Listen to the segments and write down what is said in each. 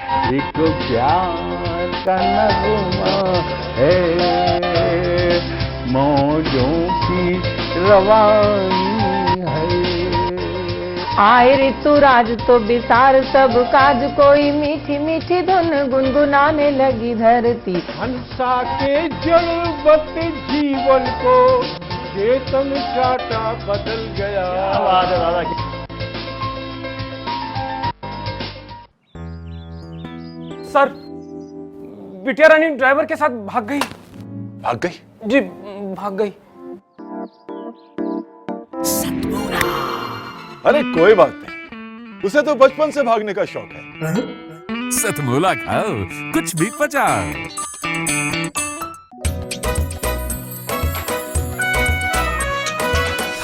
एक प्यार का नगमा है, मौजों की रवानी है। आए ऋतुराज तो बिसार सब काज, कोई मीठी मीठी धुन गुनगुनाने लगी धरती। हंसा के जड़वत जीवन को चेतन चाटा बदल गया। सर, बिटिया रानी ड्राइवर के साथ भाग गई। भाग गई? जी, भाग गई। अरे कोई बात नहीं, उसे तो बचपन से भागने का शौक है। सतमोला खाओ, कुछ भी पचाओ।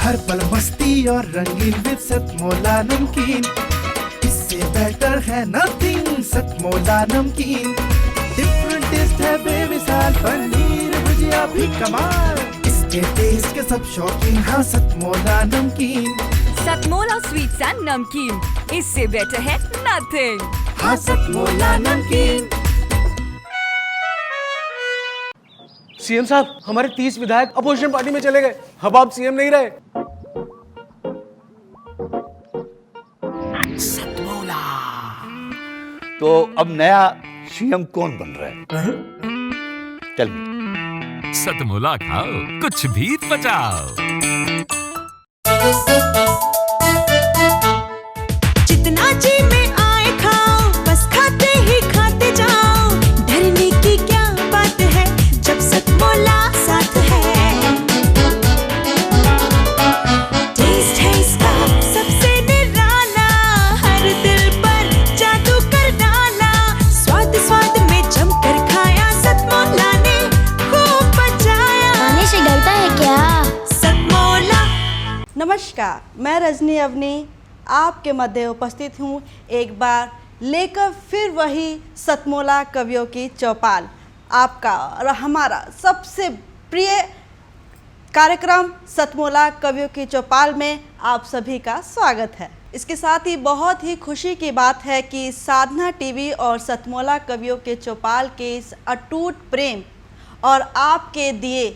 हर पल मस्ती और रंगीन विद सतमोला नमकीन, इससे बेटर है नथिंग। सतमोला नमकीन डिफरेंट टेस्ट है बेमिसाल, पनीर भुजिया भी कमाल, इसके टेस्ट के सब शौकीन। हाँ सतमोला नमकीन, सतमोला स्वीट्स एंड नमकीन, इससे बेटर है नथिंग। हाँ सतमोला नमकीन। सीएम साहब, हमारे 30 विधायक अपोजिशन पार्टी में चले गए। अब आप सीएम नहीं रहे। तो अब नया सीएम कौन बन रहा है? Tell me. सतमोला खाओ, कुछ भी पचाओ। जितना जी में आए खाओ, बस खाते ही खाते जाओ। डरने की क्या बात है जब सतमोला साथ है। टेस्ट है इसका सबसे निराला, हर दिल पर जादू कर डाला। स्वाद स्वाद में जमकर खाया, सतमोला ने खूब बचाया। खाने से डरता है क्या? सतमोला। नमस्कार, मैं रजनी अवनी आपके मध्य उपस्थित हूँ एक बार लेकर फिर वही सतमोला कवियों की चौपाल। आपका और हमारा सबसे प्रिय कार्यक्रम सतमोला कवियों की चौपाल में आप सभी का स्वागत है। इसके साथ ही बहुत ही खुशी की बात है कि साधना टीवी और सतमोला कवियों के चौपाल के इस अटूट प्रेम और आपके दिए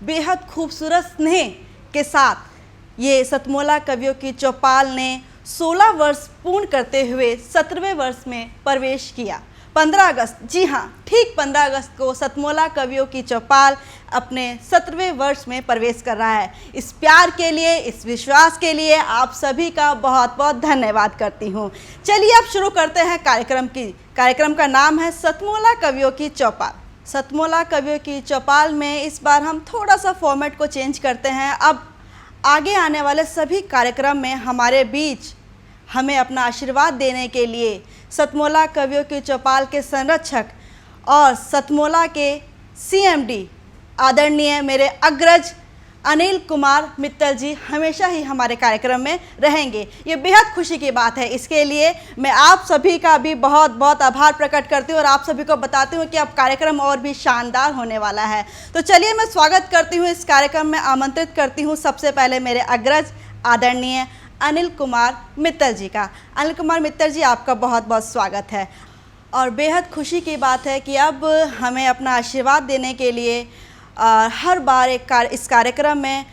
बेहद खूबसूरत स्नेह के साथ ये सतमोला कवियों की चौपाल ने 16 वर्ष पूर्ण करते हुए 17वें वर्ष में प्रवेश किया। 15 अगस्त, जी हाँ, ठीक 15 अगस्त को सतमोला कवियों की चौपाल अपने 17वें वर्ष में प्रवेश कर रहा है। इस प्यार के लिए, इस विश्वास के लिए आप सभी का बहुत बहुत धन्यवाद करती हूँ। चलिए अब शुरू करते हैं कार्यक्रम का नाम है सतमोला कवियों की चौपाल। सतमोला कवियों की चौपाल में इस बार हम थोड़ा सा फॉर्मेट को चेंज करते हैं। अब आगे आने वाले सभी कार्यक्रम में हमारे बीच हमें अपना आशीर्वाद देने के लिए सतमोला कवियों की चौपाल के संरक्षक और सतमोला के सीएमडी आदरणीय मेरे अग्रज अनिल कुमार मित्तल जी हमेशा ही हमारे कार्यक्रम में रहेंगे। ये बेहद खुशी की बात है। इसके लिए मैं आप सभी का भी बहुत बहुत आभार प्रकट करती हूँ और आप सभी को बताती हूँ कि अब कार्यक्रम और भी शानदार होने वाला है। तो चलिए मैं स्वागत करती हूँ, इस कार्यक्रम में आमंत्रित करती हूँ सबसे पहले मेरे अग्रज आदरणीय अनिल कुमार मित्तल जी का। अनिल कुमार मित्तल जी, आपका बहुत बहुत स्वागत है। और बेहद खुशी की बात है कि अब हमें अपना आशीर्वाद देने के लिए हर बार इस कार्यक्रम में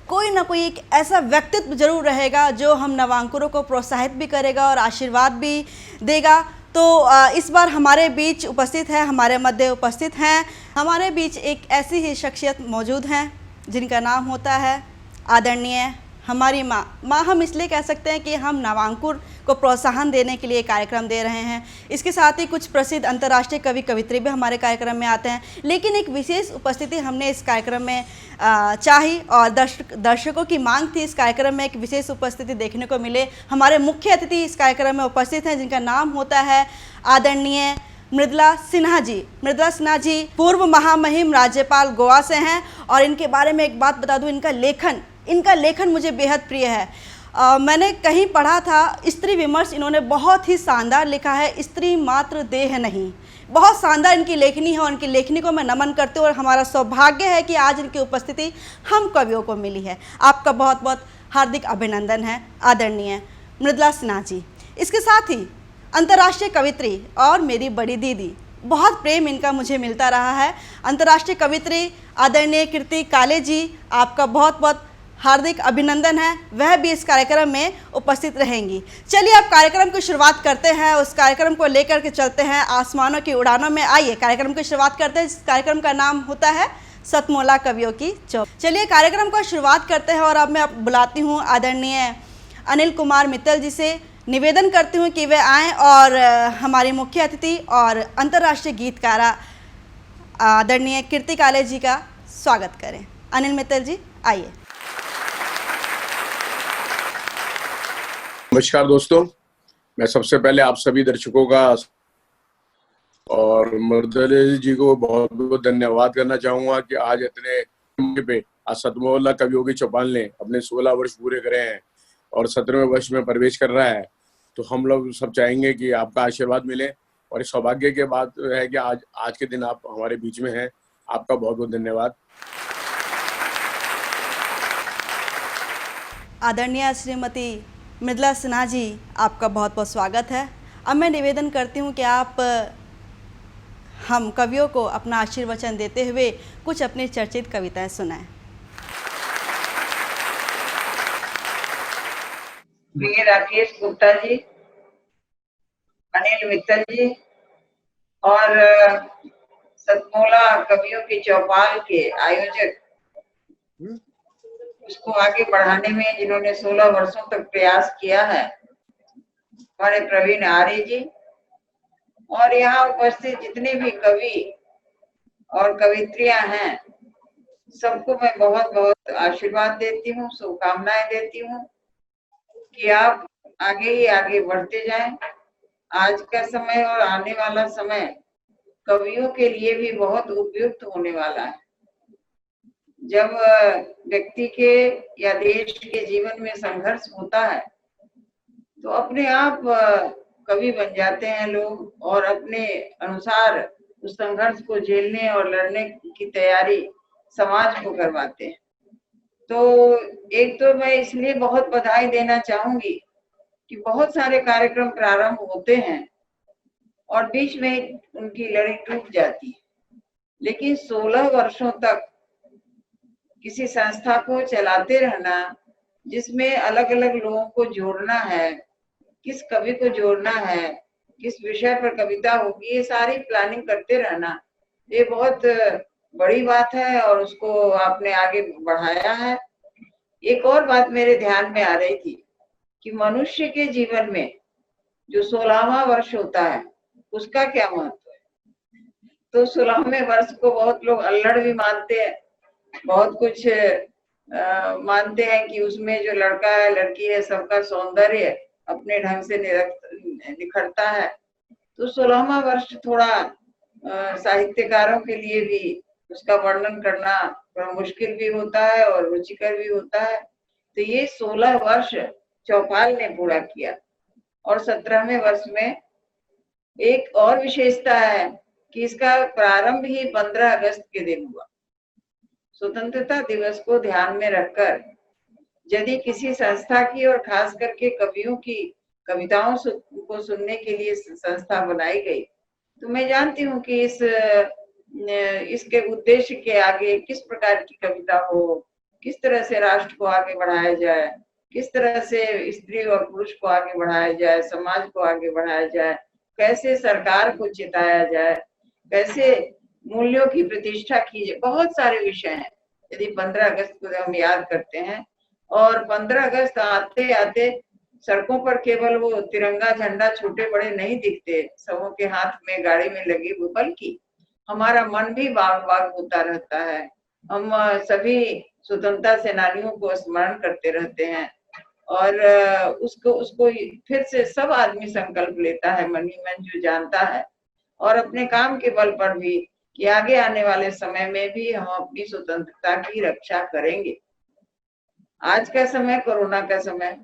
कोई ना कोई एक ऐसा व्यक्तित्व जरूर रहेगा जो हम नवांकुरों को प्रोत्साहित भी करेगा और आशीर्वाद भी देगा। तो इस बार हमारे बीच उपस्थित है, हमारे मध्य उपस्थित हैं, हमारे बीच एक ऐसी ही शख्सियत मौजूद हैं जिनका नाम होता है आदरणीय हमारी माँ हम इसलिए कह सकते हैं कि हम नवांकुर को प्रोत्साहन देने के लिए कार्यक्रम दे रहे हैं। इसके साथ ही कुछ प्रसिद्ध अंतर्राष्ट्रीय कवि कवित्री भी हमारे कार्यक्रम में आते हैं, लेकिन एक विशेष उपस्थिति हमने इस कार्यक्रम में चाही और दर्शकों की मांग थी इस कार्यक्रम में एक विशेष उपस्थिति देखने को मिले। हमारे मुख्य अतिथि इस कार्यक्रम में उपस्थित हैं जिनका नाम होता है आदरणीय मृदुला सिन्हा जी। मृदुला सिन्हा जी पूर्व महामहिम राज्यपाल गोवा से हैं और इनके बारे में एक बात बता दूं, इनका लेखन मुझे बेहद प्रिय है। मैंने कहीं पढ़ा था, स्त्री विमर्श इन्होंने बहुत ही शानदार लिखा है, स्त्री मात्र देह नहीं। बहुत शानदार इनकी लेखनी है और इनकी लेखनी को मैं नमन करती हूँ और हमारा सौभाग्य है कि आज इनकी उपस्थिति हम कवियों को मिली है। आपका बहुत बहुत हार्दिक अभिनंदन है आदरणीय मृदुला सिन्हा जी। इसके साथ ही अंतर्राष्ट्रीय कवित्री और मेरी बड़ी दीदी, बहुत प्रेम इनका मुझे मिलता रहा है। अंतर्राष्ट्रीय कवित्री आदरणीय कीर्ति काले जी, आपका बहुत बहुत हार्दिक अभिनंदन है, वह भी इस कार्यक्रम में उपस्थित रहेंगी। चलिए अब कार्यक्रम की शुरुआत करते हैं, उस कार्यक्रम को लेकर के चलते हैं आसमानों की उड़ानों में। आइए कार्यक्रम की शुरुआत करते हैं। इस कार्यक्रम का नाम होता है सतमोला कवियों की चौपाल। चलिए कार्यक्रम को शुरुआत करते हैं और अब मैं बुलाती हूँ आदरणीय अनिल कुमार मित्तल जी से, निवेदन करती हूँ कि वे आएँ और हमारी मुख्य अतिथि और अंतर्राष्ट्रीय गीतकारा आदरणीय कीर्ति काले जी का स्वागत करें। अनिल मित्तल जी आइए। नमस्कार दोस्तों, मैं सबसे पहले आप सभी दर्शकों का और मर्दले जी को बहुत बहुत धन्यवाद करना चाहूंगा कि आज इतने मौके पे आज सतमोला कवियों की चौपाल ने अपने 16 वर्ष पूरे करे हैं और 17वें वर्ष में प्रवेश कर रहा है। तो हम लोग सब चाहेंगे कि आपका आशीर्वाद मिले और इस सौभाग्य के बात है कि आज के दिन आप हमारे बीच में हैं। आपका बहुत बहुत धन्यवाद। आदरणीय श्रीमती मृदुला सिन्हा जी, आपका बहुत बहुत स्वागत है। अब मैं निवेदन करती हूँ कि आप हम कवियों को अपना आशीर्वचन देते हुए कुछ अपनी चर्चित कविताएं सुनाएं। प्रिय राकेश गुप्ता जी, अनिल मित्तल जी और सतमोला कवियों की चौपाल के आयोजक, उसको आगे बढ़ाने में जिन्होंने 16 वर्षों तक प्रयास किया है, हमारे प्रवीण आर्य जी और यहाँ उपस्थित जितने भी कवि और कवित्रियां हैं, सबको मैं बहुत बहुत आशीर्वाद देती हूँ, शुभकामनाएं देती हूँ कि आप आगे ही आगे बढ़ते जाएं। आज का समय और आने वाला समय कवियों के लिए भी बहुत उपयुक्त होने वाला है। जब व्यक्ति के या देश के जीवन में संघर्ष होता है तो अपने आप कवि बन जाते हैं लोग और अपने अनुसार उस संघर्ष को झेलने और लड़ने की तैयारी समाज को करवाते हैं। तो एक तो मैं इसलिए बहुत बधाई देना चाहूंगी कि बहुत सारे कार्यक्रम प्रारंभ होते हैं और बीच में उनकी लड़ी टूट जाती है, लेकिन 16 वर्षों तक किसी संस्था को चलाते रहना, जिसमें अलग अलग लोगों को जोड़ना है, किस कवि को जोड़ना है, किस विषय पर कविता होगी, ये सारी प्लानिंग करते रहना, ये बहुत बड़ी बात है और उसको आपने आगे बढ़ाया है। एक और बात मेरे ध्यान में आ रही थी कि मनुष्य के जीवन में जो 16वां वर्ष होता है उसका क्या महत्व है। तो 16वें वर्ष को बहुत लोग अल्लड़ भी मानते हैं, बहुत कुछ मानते हैं कि उसमें जो लड़का है लड़की है सबका सौंदर्य अपने ढंग से निखरता है। तो 16वां वर्ष थोड़ा साहित्यकारों के लिए भी उसका वर्णन करना थोड़ा मुश्किल भी होता है और रुचिकर भी होता है। तो ये 16 वर्ष चौपाल ने पूरा किया और 17वें वर्ष में एक और विशेषता है कि इसका प्रारंभ ही 15 अगस्त के दिन हुआ। स्वतंत्रता दिवस को ध्यान में रखकर यदि किसी संस्था की और खास करके कवियों की कविताओं को सुनने के लिए संस्था बनाई गई, तो मैं जानती हूँ कि इसके उद्देश्य के आगे किस प्रकार की कविता हो, किस तरह से राष्ट्र को आगे बढ़ाया जाए, किस तरह से स्त्री और पुरुष को आगे बढ़ाया जाए, समाज को आगे बढ़ाया जाए, कैसे सरकार को चिताया जाए, कैसे मूल्यों की प्रतिष्ठा की जाए। बहुत सारे विषय हैं। यदि 15 अगस्त को हम याद करते हैं और 15 अगस्त आते आते सड़कों पर केवल वो तिरंगा झंडा छोटे बड़े नहीं दिखते, सबों के हाथ में गाड़ी में लगे हुए, बल्कि हमारा मन भी बाग बाग होता रहता है। हम सभी स्वतंत्रता सेनानियों को स्मरण करते रहते हैं और उसको फिर से सब आदमी संकल्प लेता है, मन ही मन जो जानता है और अपने काम के बल पर भी कि आगे आने वाले समय में भी हम अपनी स्वतंत्रता की रक्षा करेंगे। आज का समय कोरोना का समय,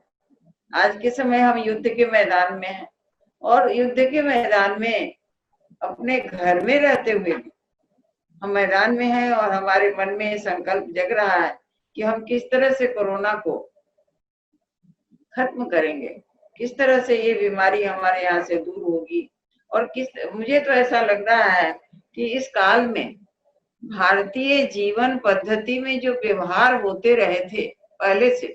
आज के समय हम युद्ध के मैदान में हैं और युद्ध के मैदान में अपने घर में रहते हुए भी हम मैदान में हैं और हमारे मन में संकल्प जग रहा है कि हम किस तरह से कोरोना को खत्म करेंगे, किस तरह से ये बीमारी हमारे यहाँ से दूर होगी। और मुझे तो ऐसा लग रहा है कि इस काल में भारतीय जीवन पद्धति में जो व्यवहार होते रहे थे पहले से,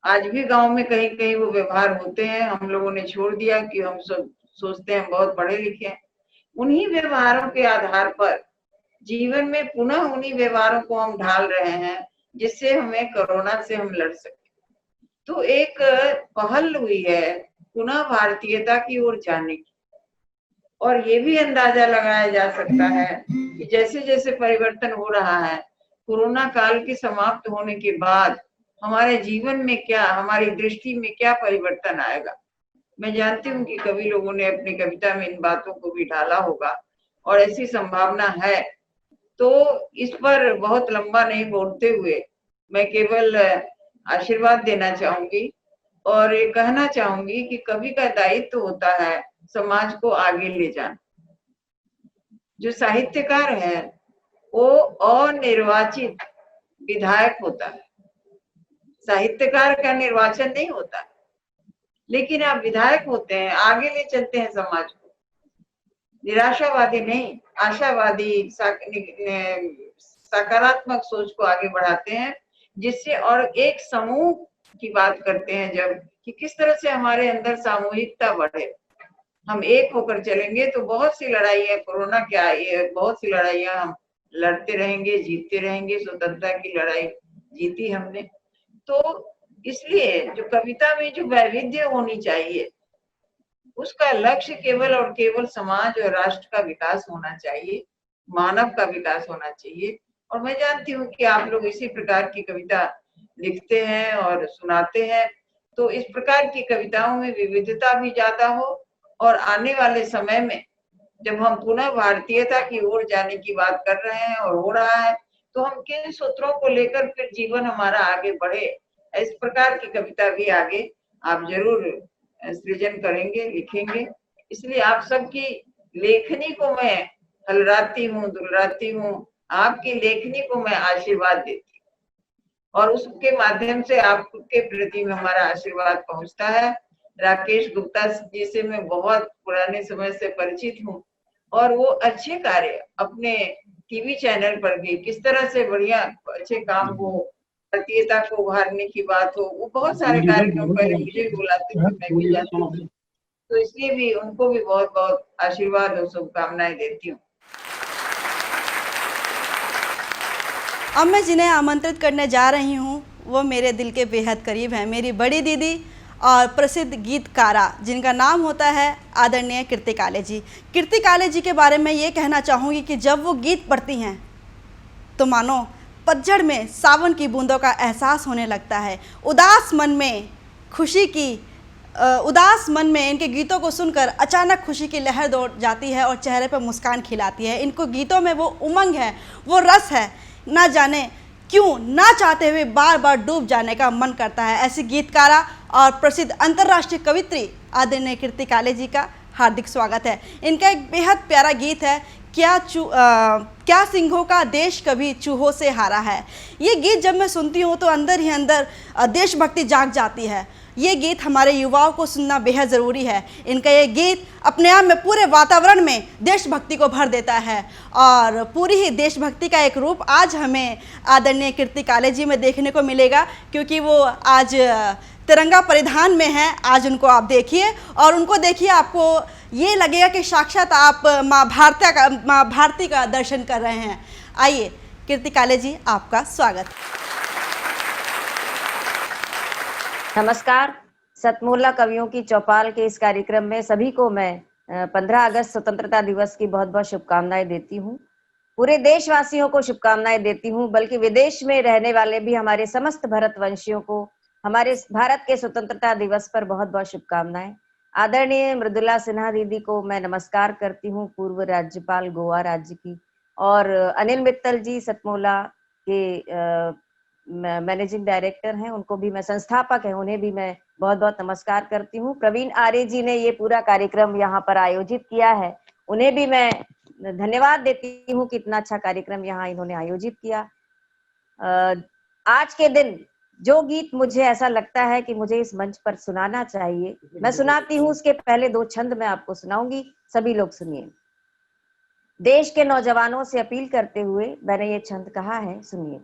आज भी गांव में कहीं कहीं वो व्यवहार होते हैं। हम लोगों ने छोड़ दिया कि हम सब सोचते हैं बहुत पढ़े लिखे हैं। उन्हीं व्यवहारों के आधार पर जीवन में पुनः उन्हीं व्यवहारों को हम ढाल रहे हैं जिससे हमें कोरोना से हम लड़ सके। तो एक पहल हुई है पुनः भारतीयता की ओर जाने की, और ये भी अंदाजा लगाया जा सकता है कि जैसे जैसे परिवर्तन हो रहा है, कोरोना काल के समाप्त होने के बाद हमारे जीवन में क्या, हमारी दृष्टि में क्या परिवर्तन आएगा। मैं जानती हूँ कि कवि लोगों ने अपनी कविता में इन बातों को भी ढाला होगा और ऐसी संभावना है। तो इस पर बहुत लंबा नहीं बोलते हुए मैं केवल आशीर्वाद देना चाहूंगी और ये कहना चाहूंगी कि कवि का दायित्व होता है समाज को आगे ले जाना। जो साहित्यकार है वो अनिर्वाचित विधायक होता है, साहित्यकार का निर्वाचन नहीं होता, लेकिन आप विधायक होते हैं, आगे ले चलते हैं समाज को, निराशावादी नहीं, आशावादी सकारात्मक सोच को आगे बढ़ाते हैं, जिससे और एक समूह की बात करते हैं जब, कि किस तरह से हमारे अंदर सामूहिकता बढ़े। हम एक होकर चलेंगे तो बहुत सी लड़ाइयाँ, कोरोना क्या है, बहुत सी लड़ाइयाँ हम लड़ते रहेंगे, जीतते रहेंगे। स्वतंत्रता की लड़ाई जीती हमने। तो इसलिए जो कविता में जो वैविध्य होनी चाहिए, उसका लक्ष्य केवल और केवल समाज और राष्ट्र का विकास होना चाहिए, मानव का विकास होना चाहिए। और मैं जानती हूँ कि आप लोग इसी प्रकार की कविता लिखते हैं और सुनाते हैं। तो इस प्रकार की कविताओं में विविधता भी ज्यादा हो, और आने वाले समय में जब हम पुनः भारतीयता की ओर जाने की बात कर रहे हैं और हो रहा है, तो हम किन सूत्रों को लेकर फिर जीवन हमारा आगे बढ़े, इस प्रकार की कविता भी आगे आप जरूर सृजन करेंगे, लिखेंगे। इसलिए आप सबकी लेखनी को मैं हलराती हूँ, दुलराती हूँ, आपकी लेखनी को मैं आशीर्वाद देती हूँ और उसके माध्यम से आपके प्रति में हमारा आशीर्वाद पहुंचता है। राकेश गुप्ता जी से मैं बहुत पुराने समय से परिचित हूँ और वो अच्छे कार्य अपने टीवी चैनल पर भी किस तरह से बढ़िया अच्छे काम हो, भारतीयता को उभारने की बात हो, वो बहुत सारे कार्यक्रम पहले मुझे भी बुलाते थे, मैं भी जाती थी। तो इसलिए भी उनको भी बहुत बहुत आशीर्वाद और शुभकामनाएं देती हूँ। अब मैं जिन्हें आमंत्रित करने जा रही हूँ वो मेरे दिल के बेहद करीब हैं, मेरी बड़ी दीदी और प्रसिद्ध गीतकारा जिनका नाम होता है आदरणीय कीर्ति काले जी। कीर्ति काले जी के बारे में ये कहना चाहूँगी कि जब वो गीत पढ़ती हैं तो मानो पतझड़ में सावन की बूंदों का एहसास होने लगता है। उदास मन में खुशी की उदास मन में इनके गीतों को सुनकर अचानक खुशी की लहर दौड़ जाती है और चेहरे पर मुस्कान खिलाती है। इनको गीतों में वो उमंग है, वो रस है, ना जाने क्यों ना चाहते हुए बार बार डूब जाने का मन करता है। ऐसी गीतकारा और प्रसिद्ध अंतर्राष्ट्रीय कवित्री आदरणीय कीर्ति काले जी का हार्दिक स्वागत है। इनका एक बेहद प्यारा गीत है, क्या सिंहों का देश कभी चूहों से हारा है। ये गीत जब मैं सुनती हूँ तो अंदर ही अंदर देशभक्ति जाग जाती है। ये गीत हमारे युवाओं को सुनना बेहद ज़रूरी है। इनका ये गीत अपने आप में पूरे वातावरण में देशभक्ति को भर देता है और पूरी ही देशभक्ति का एक रूप आज हमें आदरणीय कीर्ति काले जी में देखने को मिलेगा, क्योंकि वो आज तिरंगा परिधान में हैं। आज उनको आप देखिए और उनको देखिए, आपको ये लगेगा कि साक्षात आप माँ भारती का दर्शन कर रहे हैं। आइए कीर्ति काले जी, आपका स्वागत। नमस्कार। सतमोला कवियों की चौपाल के इस कार्यक्रम में सभी को मैं 15 अगस्त स्वतंत्रता दिवस की बहुत बहुत शुभकामनाएं देती हूँ। पूरे देशवासियों को शुभकामनाएं देती हूँ, बल्कि विदेश में रहने वाले भी हमारे समस्त भारतवंशियों को हमारे भारत के स्वतंत्रता दिवस पर बहुत बहुत शुभकामनाएं। आदरणीय मृदुला सिन्हा दीदी को मैं नमस्कार करती हूँ, पूर्व राज्यपाल गोवा राज्य की, और अनिल मित्तल जी सतमोला के मैनेजिंग डायरेक्टर हैं, उनको भी मैं, संस्थापक हैं, उन्हें भी मैं बहुत बहुत नमस्कार करती हूँ। प्रवीण आर्य जी ने ये पूरा कार्यक्रम यहाँ पर आयोजित किया है, उन्हें भी मैं धन्यवाद देती हूँ कि इतना अच्छा कार्यक्रम यहाँ इन्होंने आयोजित किया। आज के दिन जो गीत मुझे ऐसा लगता है कि मुझे इस मंच पर सुनाना चाहिए, मैं सुनाती हूँ। उसके पहले 2 छंद मैं आपको सुनाऊंगी, सभी लोग सुनिए। देश के नौजवानों से अपील करते हुए मैंने ये छंद कहा है, सुनिए।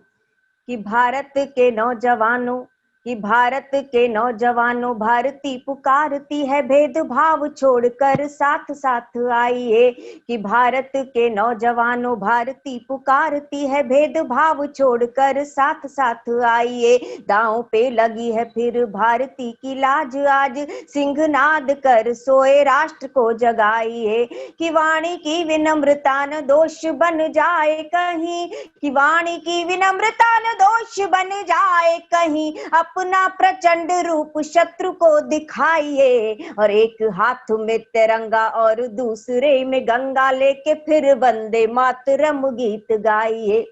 कि भारत के नौजवानों, कि भारत के नौजवानों, भारती पुकारती है, भेदभाव छोड़कर साथ साथ आइए। कि भारत के नौजवानों, भारती पुकारती है, भेदभाव छोड़कर साथ साथ आइए। दांव पे लगी है फिर भारती की लाज, आज सिंहनाद कर सोए राष्ट्र को जगाइए। कि वाणी की विनम्रता न दोष बन जाए कहीं, कि वाणी की विनम्रता न दोष बन जाए कहीं, अपना प्रचंड रूप शत्रु को दिखाइए। और एक हाथ में तिरंगा और दूसरे में गंगा लेके फिर वंदे मातरम गीत गाइए।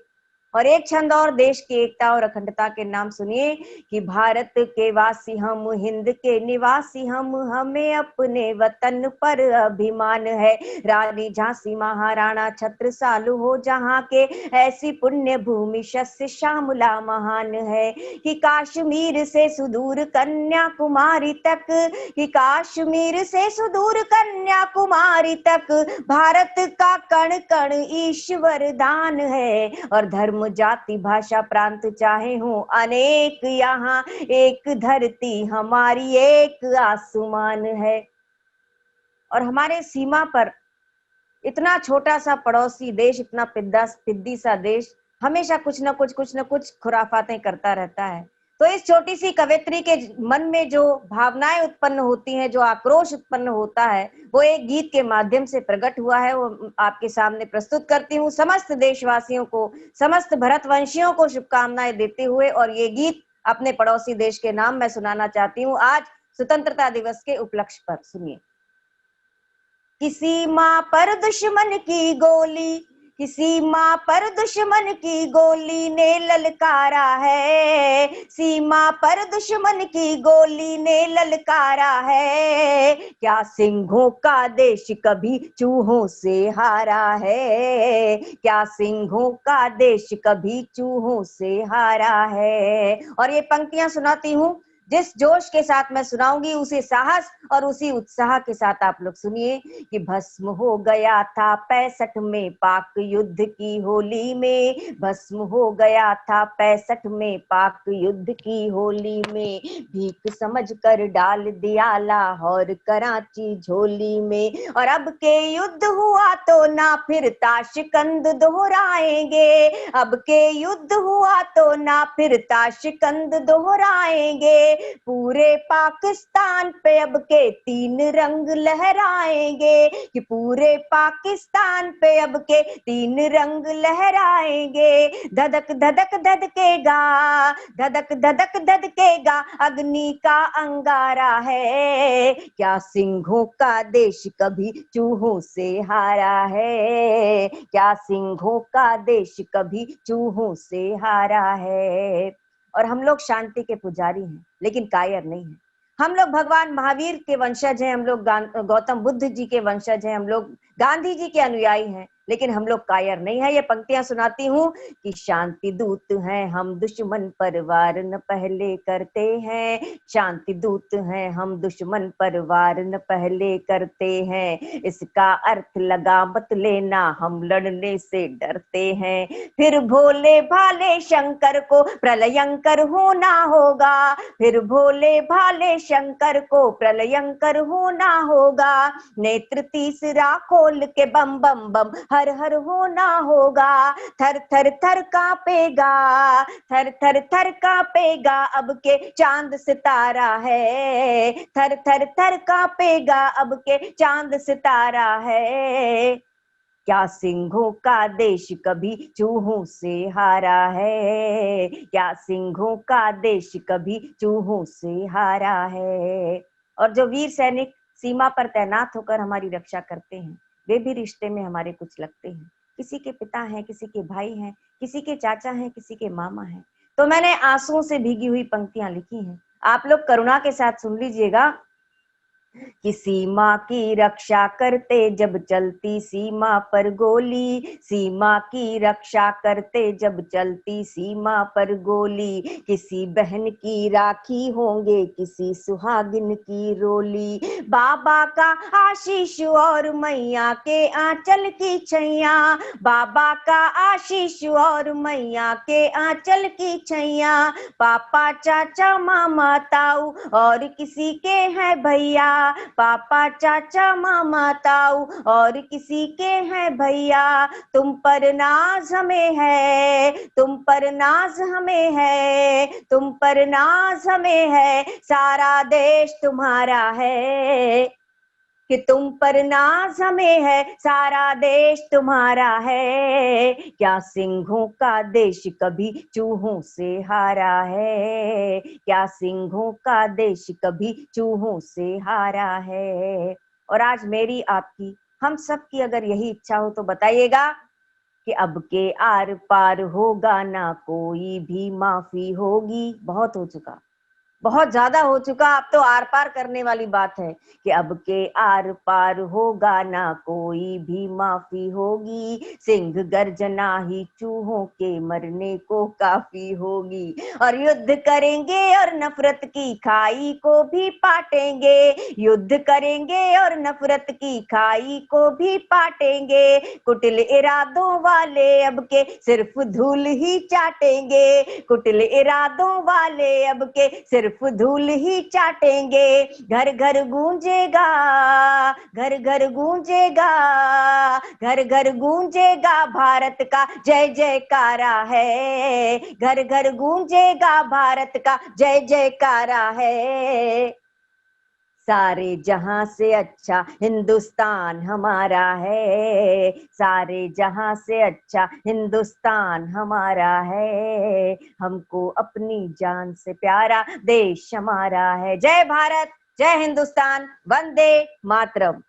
और एक छंद और देश की एकता और अखंडता के नाम सुनिए। कि भारत के वासी हम, हिंद के निवासी हम, हमें अपने वतन पर अभिमान है। रानी झांसी महाराणा छत्रसाल हो जहाँ के, ऐसी पुण्य भूमि शस्य श्यामला महान है। कि काश्मीर से सुदूर कन्याकुमारी तक, कि काश्मीर से सुदूर कन्याकुमारी तक, भारत का कण कण ईश्वर दान है। और धर्म जाति भाषा प्रांत चाहे हो अनेक, यहाँ एक धरती हमारी एक आसमान है। और हमारे सीमा पर इतना छोटा सा पड़ोसी देश, इतना पिद्दी सा देश हमेशा कुछ न कुछ खुराफातें करता रहता है। तो इस छोटी सी कवयित्री के मन में जो भावनाएं उत्पन्न होती हैं, जो आक्रोश उत्पन्न होता है, वो एक गीत के माध्यम से प्रकट हुआ है। वो आपके सामने प्रस्तुत करती हूँ। समस्त देशवासियों को, समस्त भरतवंशियों को शुभकामनाएं देते हुए, और ये गीत अपने पड़ोसी देश के नाम मैं सुनाना चाहती हूँ आज स्वतंत्रता दिवस के उपलक्ष्य पर। सुनिए। कि सीमा पर दुश्मन की गोली, कि सीमा पर दुश्मन की गोली ने ललकारा है, सीमा पर दुश्मन की गोली ने ललकारा है। क्या सिंहों का देश कभी चूहों से हारा है, क्या सिंहों का देश कभी चूहों से हारा है। और ये पंक्तियां सुनाती हूँ, जिस जोश के साथ मैं सुनाऊंगी उसी साहस और उसी उत्साह के साथ आप लोग सुनिए। कि भस्म हो गया था 65 में पाक युद्ध की होली में, भस्म हो गया था 65 में पाक युद्ध की होली में, भीख समझकर डाल दिया लाहौर कराची झोली में। और अब के युद्ध हुआ तो ना फिर ताशकंद दोहराएंगे, अब के युद्ध हुआ तो ना फिर ताशकंद दोहराएंगे। पूरे पाकिस्तान पे अब के 3 रंग लहराएंगे, कि पूरे पाकिस्तान पे अब के 3 रंग लहराएंगे। धधक धधक धधकेगा, धधक धधक धधकेगा अग्नि का अंगारा है। क्या सिंहों का देश कभी चूहों से हारा है, क्या सिंहों का देश कभी चूहों से हारा है। और हम लोग शांति के पुजारी हैं, लेकिन कायर नहीं हैं। हम लोग भगवान महावीर के वंशज हैं, हम लोग गौतम बुद्ध जी के वंशज हैं, हम लोग गांधी जी के अनुयायी हैं, लेकिन हम लोग कायर नहीं है। ये पंक्तियां सुनाती हूँ। कि शांति दूत हैं हम, दुश्मन पर वार न पहले करते हैं, शांति दूत हैं हम, दुश्मन पर वार न पहले करते हैं। इसका अर्थ लगा मत लेना हम लड़ने से डरते हैं, फिर भोले भाले शंकर को प्रलयंकर होना होगा, फिर भोले भाले शंकर को प्रलयंकर होना होगा। नेत्र तीसरा खोल के बम बम बम हर हर होना होगा। थर थर थर कांपेगा, थर थर थर कांपेगा अब के चांद सितारा है, थर थर थर कांपेगा अब के चांद सितारा है। क्या सिंहों का देश कभी चूहों से हारा है, क्या सिंहों का देश कभी चूहों से हारा है। और जो वीर सैनिक सीमा पर तैनात होकर हमारी रक्षा करते हैं, वे भी रिश्ते में हमारे कुछ लगते हैं। किसी के पिता हैं, किसी के भाई हैं, किसी के चाचा हैं, किसी के मामा हैं। तो मैंने आंसुओं से भीगी हुई पंक्तियां लिखी हैं, आप लोग करुणा के साथ सुन लीजिएगा। कि सीमा की रक्षा करते जब चलती सीमा पर गोली, सीमा की रक्षा करते जब चलती सीमा पर गोली, किसी बहन की राखी होंगे किसी सुहागिन की रोली। बाबा का आशीष और मैया के आंचल की छैया, बाबा का आशीष और मैया के आंचल की छैया, पापा चाचा मामा ताऊ और किसी के हैं भैया, पापा चाचा मामा ताऊ और किसी के हैं भैया। तुम पर नाज हमें है, तुम पर नाज हमें है, तुम पर नाज हमें है, सारा देश तुम्हारा है। कि तुम पर नाज हमें है, सारा देश तुम्हारा है। क्या सिंहों का देश कभी चूहों से हारा है, क्या सिंहों का देश कभी चूहों से हारा है। और आज मेरी आपकी हम सब की अगर यही इच्छा हो तो बताइएगा कि अब के आर पार होगा ना कोई भी माफी होगी। बहुत हो चुका, बहुत ज्यादा हो चुका, अब तो आर पार करने वाली बात है कि अब के आर पार होगा ना कोई भी माफी होगी। सिंह गर्जना ही चूहों के मरने को काफी होगी। और युद्ध करेंगे और नफरत की खाई को भी पाटेंगे, युद्ध करेंगे और नफरत की खाई को भी पाटेंगे। कुटिल इरादों वाले अब के सिर्फ धूल ही चाटेंगे, कुटिल इरादों वाले अब के सिर्फ धूल ही चाटेंगे। घर घर गूंजेगा, घर घर गूंजेगा, घर घर गूंजेगा भारत का जय जयकारा है, घर घर गूंजेगा भारत का जय जयकारा है। सारे जहां से अच्छा हिंदुस्तान हमारा है, सारे जहां से अच्छा हिंदुस्तान हमारा है। हमको अपनी जान से प्यारा देश हमारा है। जय भारत, जय हिंदुस्तान, वंदे मातरम।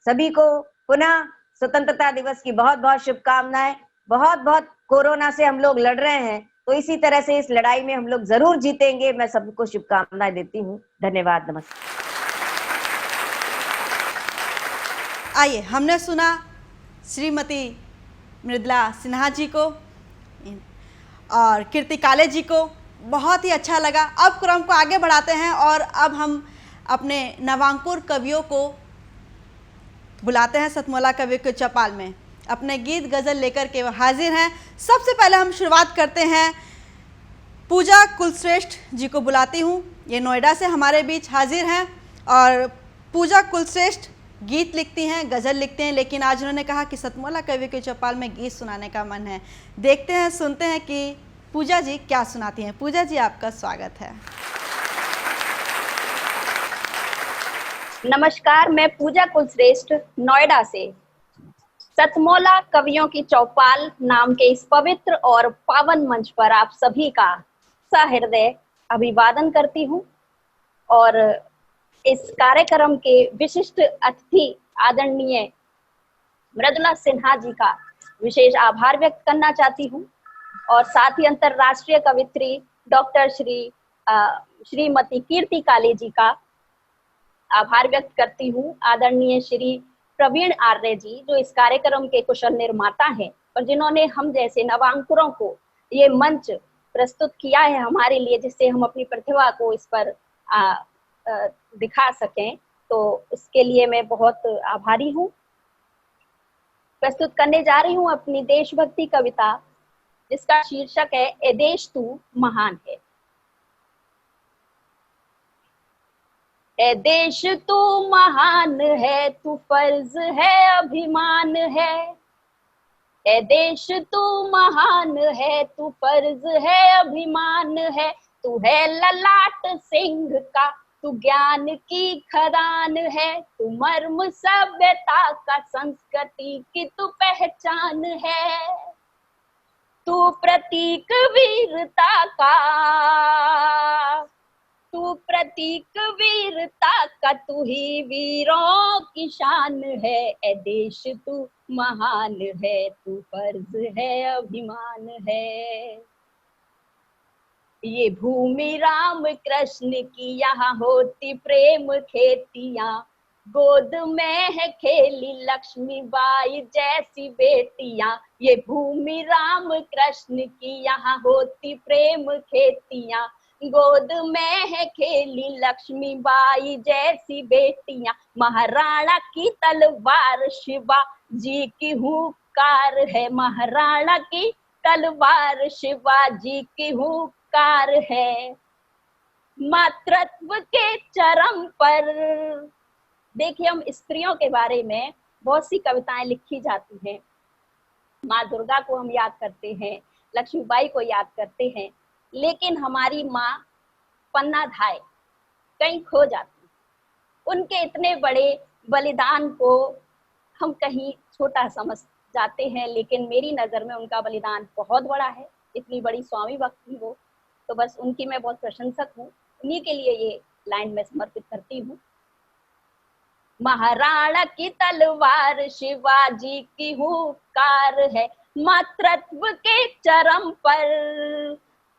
सभी को पुनः स्वतंत्रता दिवस की बहुत बहुत शुभकामनाएं। बहुत बहुत कोरोना से हम लोग लड़ रहे हैं, तो इसी तरह से इस लड़ाई में हम लोग जरूर जीतेंगे। मैं सबको शुभकामनाएं देती हूँ। धन्यवाद, नमस्कार। आइए, हमने सुना श्रीमती मृदुला सिन्हा जी को और कीर्ति काले जी को, बहुत ही अच्छा लगा। अब क्रम को आगे बढ़ाते हैं और अब हम अपने नवांकुर कवियों को बुलाते हैं सतमोला कवियों के चौपाल में। अपने गीत गज़ल लेकर के वो हाजिर हैं। सबसे पहले हम शुरुआत करते हैं, पूजा कुलश्रेष्ठ जी को बुलाती हूँ। ये नोएडा से हमारे बीच हाजिर हैं और पूजा कुलश्रेष्ठ गीत लिखती हैं, गज़ल लिखते हैं, लेकिन आज उन्होंने कहा कि सतमोला कवि के चौपाल में गीत सुनाने का मन है। देखते हैं, सुनते हैं कि पूजा जी क्या सुनाती हैं। पूजा जी, आपका स्वागत है। नमस्कार, मैं पूजा कुलश्रेष्ठ नोएडा से सतमोला कवियों की चौपाल नाम के इस पवित्र और पावन मंच पर आप सभी का सहृदय अभिवादन करती हूँ और इस कार्यक्रम के विशिष्ट अतिथि आदरणीय मृदुला सिन्हा जी का विशेष आभार व्यक्त करना चाहती हूँ और साथ ही अंतरराष्ट्रीय कवित्री डॉक्टर श्रीमती कीर्ति काले जी का आभार व्यक्त करती हूँ। आदरणीय श्री प्रवीण आर्य जी, जो इस कार्यक्रम के कुशल निर्माता हैं और जिन्होंने हम जैसे नवांकुरों को ये मंच प्रस्तुत किया है हमारे लिए, जिससे हम अपनी प्रतिभा को इस पर दिखा सकें, तो उसके लिए मैं बहुत आभारी हूँ। प्रस्तुत करने जा रही हूँ अपनी देशभक्ति कविता, जिसका शीर्षक है ए देश तू महान है। ए देश तू महान है, तू फर्ज है अभिमान है। ए देश तू महान है, तू फर्ज है अभिमान है। तू है ललाट सिंह का, तू ज्ञान की खदान है। तू मर्म सभ्यता का, संस्कृति की तू पहचान है। तू प्रतीक वीरता का, तू प्रतीक वीरता का, तू ही वीरों की शान है। ए देश तू महान है, तू फर्ज है अभिमान है। ये भूमि राम कृष्ण की, यहाँ होती प्रेम खेतियाँ। गोद में है खेली लक्ष्मीबाई जैसी बेटियां, ये भूमि राम कृष्ण की यहाँ होती प्रेम खेतियां। गोद में है खेली लक्ष्मीबाई जैसी बेटियां, महाराणा की तलवार शिवा जी की हुंकार है, महाराणा की तलवार शिवाजी की हुंकार है। मातृत्व के चरम पर, देखिए हम स्त्रियों के बारे में बहुत सी कविताएं लिखी जाती हैं। माँ दुर्गा को हम याद करते हैं, लक्ष्मीबाई को याद करते हैं, लेकिन हमारी माँ पन्ना धाय कहीं खो जाती। उनके इतने बड़े बलिदान को हम कहीं छोटा समझ जाते हैं, लेकिन मेरी नजर में उनका बलिदान बहुत बड़ा है। इतनी बड़ी स्वामी भक्त थी वो, तो बस उनकी मैं बहुत प्रशंसक हूँ। उन्हीं के लिए ये लाइन में समर्पित करती हूँ। महाराणा की तलवार शिवाजी की हुंकार है, मातृत्व के चरम पर,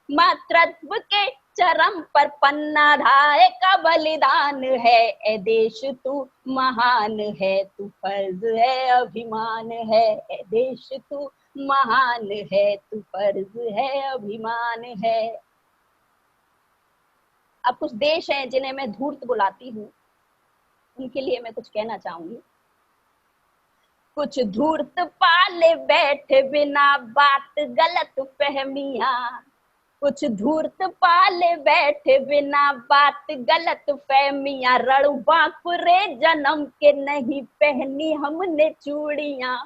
मातृत्व के चरम पर पन्ना धाय का बलिदान है। ए देश तू महान है, तू फर्ज है अभिमान है। ए देश तू महान है, तू फर्ज है अभिमान है। अब कुछ देश हैं जिन्हें मैं धूर्त बुलाती हूँ, उनके लिए मैं कुछ कहना चाहूंगी। कुछ धूर्त पाले बैठे बिना बात गलत फहमियां, कुछ धूर्त पाले बैठे बिना बात गलत फहमियां। रणबांकुरे जन्म के नहीं पहनी हमने चूड़ियां,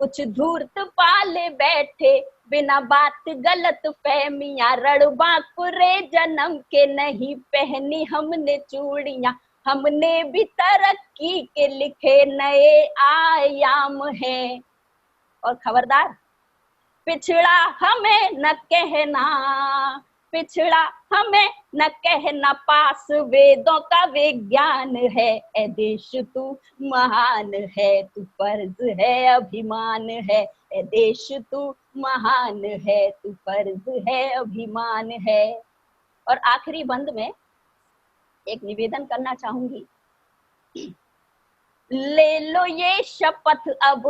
कुछ धूर्त पाले बैठे बिना बात गलत फहमियां। रणबांकुरे जन्म के नहीं पहनी हमने चूड़ियां। हमने भी तरक्की के लिखे नए आयाम हैं। और खबरदार, पिछड़ा हमें न कहना, पिछड़ा हमें न कहना, पास वेदों का विज्ञान है। ए देश तू महान है, तू फर्ज है अभिमान है। ए देश तू महान है, तू फर्ज है अभिमान है। और आखिरी बंद में एक निवेदन करना चाहूंगी। ले लो ये शपथ अब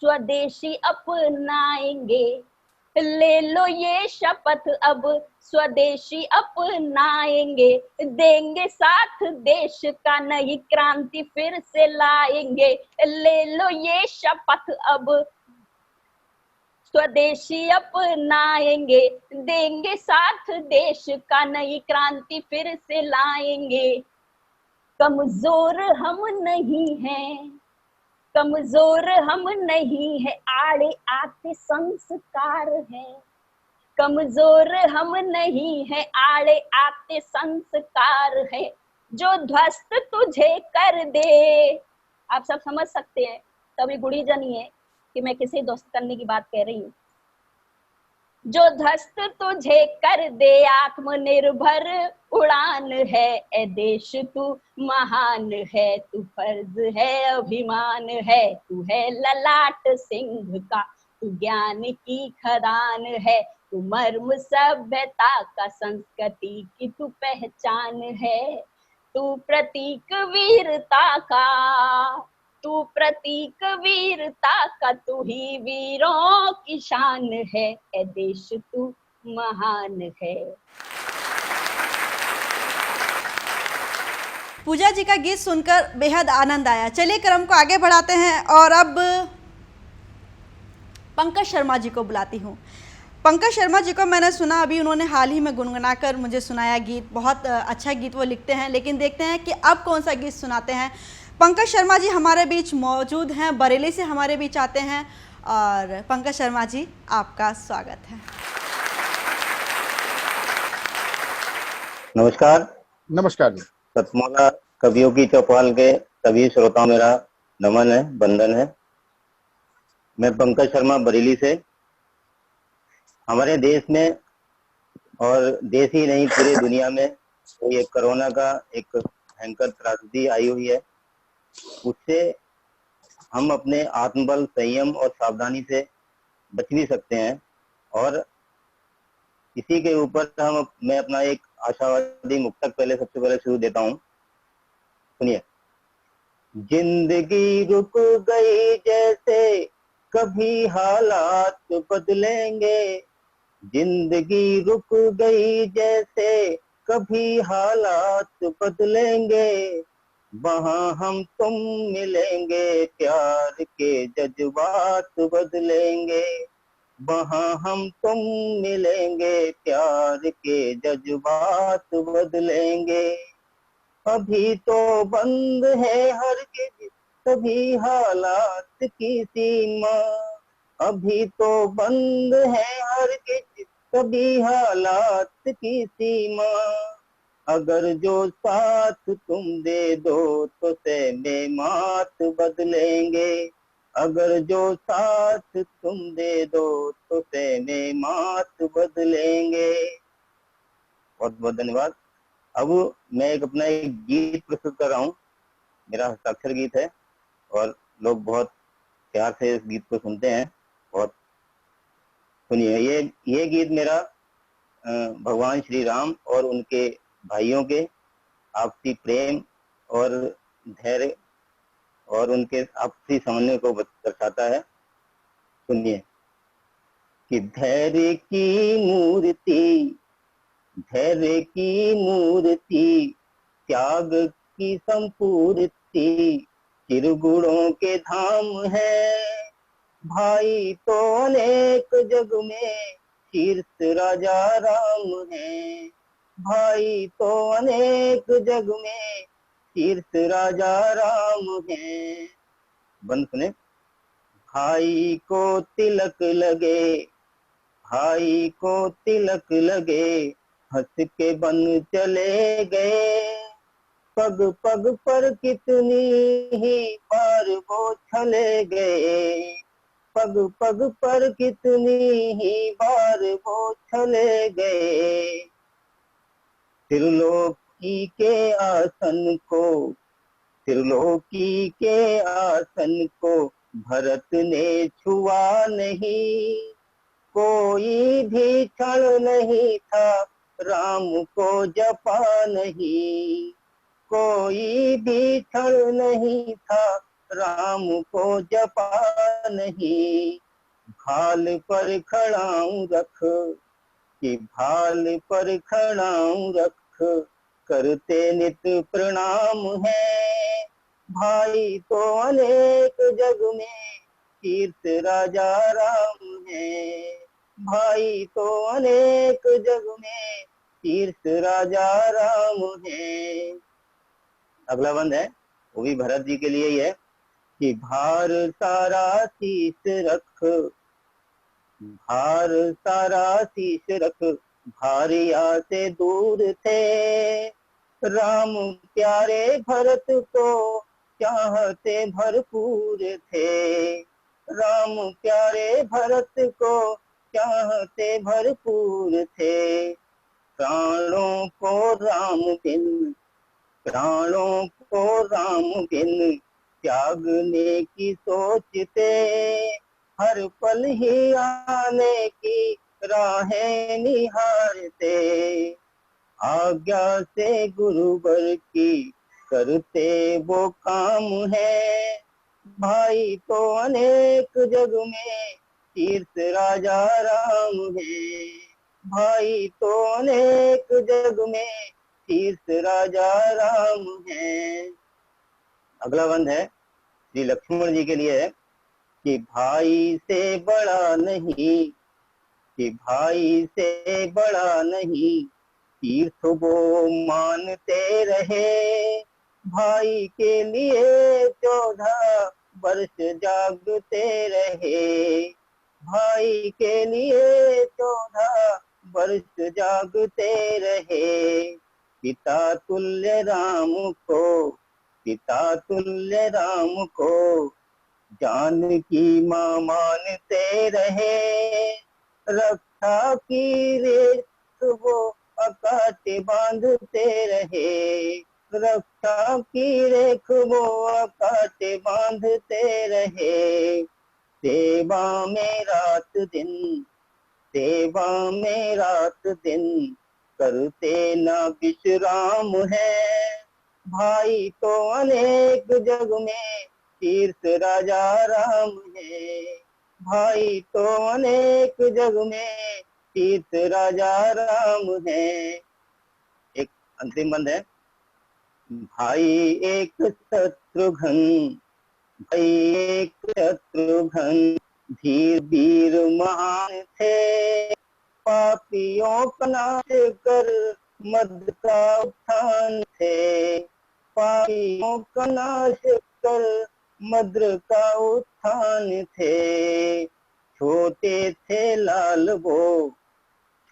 स्वदेशी अपनाएंगे, ले लो ये शपथ अब स्वदेशी अपनाएंगे। देंगे साथ देश का, नई क्रांति फिर से लाएंगे। ले लो ये शपथ अब स्वदेशी अपनाएंगे। देंगे साथ देश का, नई क्रांति फिर से लाएंगे। कमजोर हम नहीं हैं, कमजोर हम नहीं है, आड़े आते संस्कार है। कमजोर हम नहीं है, आड़े आते संस्कार है। जो ध्वस्त तुझे कर दे, आप सब समझ सकते हैं, तभी गुड़ी जनी है कि मैं किसे ध्वस्त करने की बात कह रही हूँ। जो ध्वस्त तुझे कर दे, आत्मनिर्भर उड़ान है। ए देश तू महान है, तू फर्ज है अभिमान है। तू है ललाट सिंह का, तू ज्ञान की खदान है। तू मर्म सभ्यता का, संस्कृति की तू पहचान है। तू प्रतीक वीरता का, तू प्रतीक वीरता का, तू ही वीरों की शान है। ए देश तू महान है। पूजा जी का गीत सुनकर बेहद आनंद आया। चलिए क्रम को आगे बढ़ाते हैं और अब पंकज शर्मा जी को बुलाती हूँ। पंकज शर्मा जी को मैंने सुना, अभी उन्होंने हाल ही में गुनगुना कर मुझे सुनाया गीत। बहुत अच्छा गीत वो लिखते हैं, लेकिन देखते हैं कि अब कौन सा गीत सुनाते हैं। पंकज शर्मा जी हमारे बीच मौजूद हैं, बरेली से हमारे बीच आते हैं। और पंकज शर्मा जी, आपका स्वागत है। नमस्कार। नमस्कार जी। सतमोला कवियों की चौपाल के सभी श्रोताओं मेरा नमन है, वंदन है। मैं पंकज शर्मा बरेली से। हमारे देश में और देश ही नहीं पूरी दुनिया में ये कोरोना का एक भयंकर त्रासदी आई हुई है। उससे हम अपने आत्मबल, संयम और सावधानी से बच भी सकते हैं। और इसी के ऊपर मैं अपना एक आशावादी मुक्तक सबसे पहले शुरू देता हूँ। सुनिए। जिंदगी रुक गई जैसे कभी हालात बदलेंगे, जिंदगी रुक गई जैसे कभी हालात बदलेंगे, वहाँ हम तुम मिलेंगे, प्यार के जज्बात बदलेंगे, वहाँ हम तुम मिलेंगे, प्यार के जज्बात बदलेंगे। अभी तो बंद है हरगिज़ सभी हालात की सीमा, अभी तो बंद है हरगिज़ सभी हालात की सीमा, अगर जो साथ तुम दे दो तो सहमे मात बदलेंगे, अगर जो साथ तुम दे दो तो सहमे मात बदलेंगे। बहुत बहुत धन्यवाद। अब मैं अपना एक गीत प्रस्तुत कर रहा हूँ, मेरा हस्ताक्षर गीत है और लोग बहुत प्यार से इस गीत को सुनते हैं। बहुत सुनिए, ये गीत मेरा भगवान श्री राम और उनके भाइयों के आपसी प्रेम और धैर्य और उनके आपसी समन्वय को दर्शाता है। सुनिए कि धैर्य की मूर्ति, धैर्य की मूर्ति, त्याग की संपूर्ति, चिरगुणों के धाम है, भाई तो अनेक जग में शीर्ष राजा राम है, भाई तो अनेक जग में शीर्ष राजा राम है। बंद सुने। भाई को तिलक लगे, भाई को तिलक लगे, हंस के बन चले गए, पग पग पर कितनी ही बार वो छले गए, पग पग पर कितनी ही बार वो छले गए। त्रिलोकी के आसन को, त्रिलोकी के आसन को भरत ने छुआ नहीं, कोई भी क्षण नहीं था राम को जपा नहीं, कोई भी क्षण नहीं था राम को जपा नहीं। भाल पर खड़ाऊं रख, कि भाल पर खड़ाऊं रख, करते नित प्रणाम है, भाई तो अनेक जग में शीर्ष राजा राम है, भाई तो अनेक जग में शीर्ष राजा राम है। अगला बंद है, वो भी भरत जी के लिए ही है कि भार सारा शीश रख, भार सारा शीश रख, भारिया से दूर थे, राम प्यारे भरत को चाहते भरपूर थे, राम प्यारे भरत को चाहते भरपूर थे। प्राणों को राम बिन, प्राणों को राम बिन त्यागने की सोचते, हर पल ही आने की राहें निहारते, आज्ञा से गुरुवर की करते वो काम है, भाई तो अनेक जग में शीर्ष राजा राम है, भाई तो अनेक जग में शीर्ष राजा राम है। अगला बंद है श्री लक्ष्मण जी के लिए है कि भाई से बड़ा नहीं, कि भाई से बड़ा नहीं, तीर्थ वो मानते रहे, भाई के लिए 14 वर्ष जागते रहे, भाई के लिए 14 वर्ष जागते रहे। पिता तुल्य राम को, पिता तुल्य राम को जानकी मां मानते रहे, रक्षा की रेख वो अकाटे बांधते रहे, रक्षा की रेख वो अकाटे बांधते रहे। सेवा में रात दिन, सेवा में रात दिन करते न विश्राम है, भाई तो अनेक जग में तीर्थ राजा राम है। भाई तो अनेक जग में तीर्थ राजा राम है। एक अंतिम बंद है। भाई एक शत्रुघ्न, भाई एक शत्रुघ्न, धीर वीर महान थे, पापियों का नाश कर मद का उत्थान थे। पापियों का नाश कर मद्र का उत्थान थे। छोटे थे लाल वो,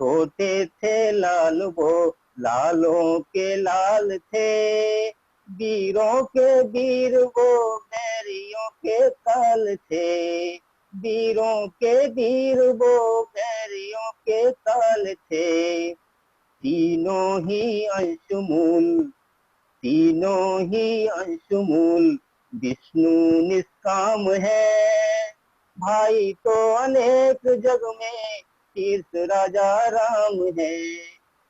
छोटे थे लाल वो, लालों के लाल थे। वीरों के वीर वो, बैरियों के काल थे। वीरों के वीर वो, बैरियों के काल थे। तीनों ही अंशमूल, तीनों ही अंशमूल विष्णु निष्काम है। भाई तो अनेक जग में तीर्थ राजा राम है।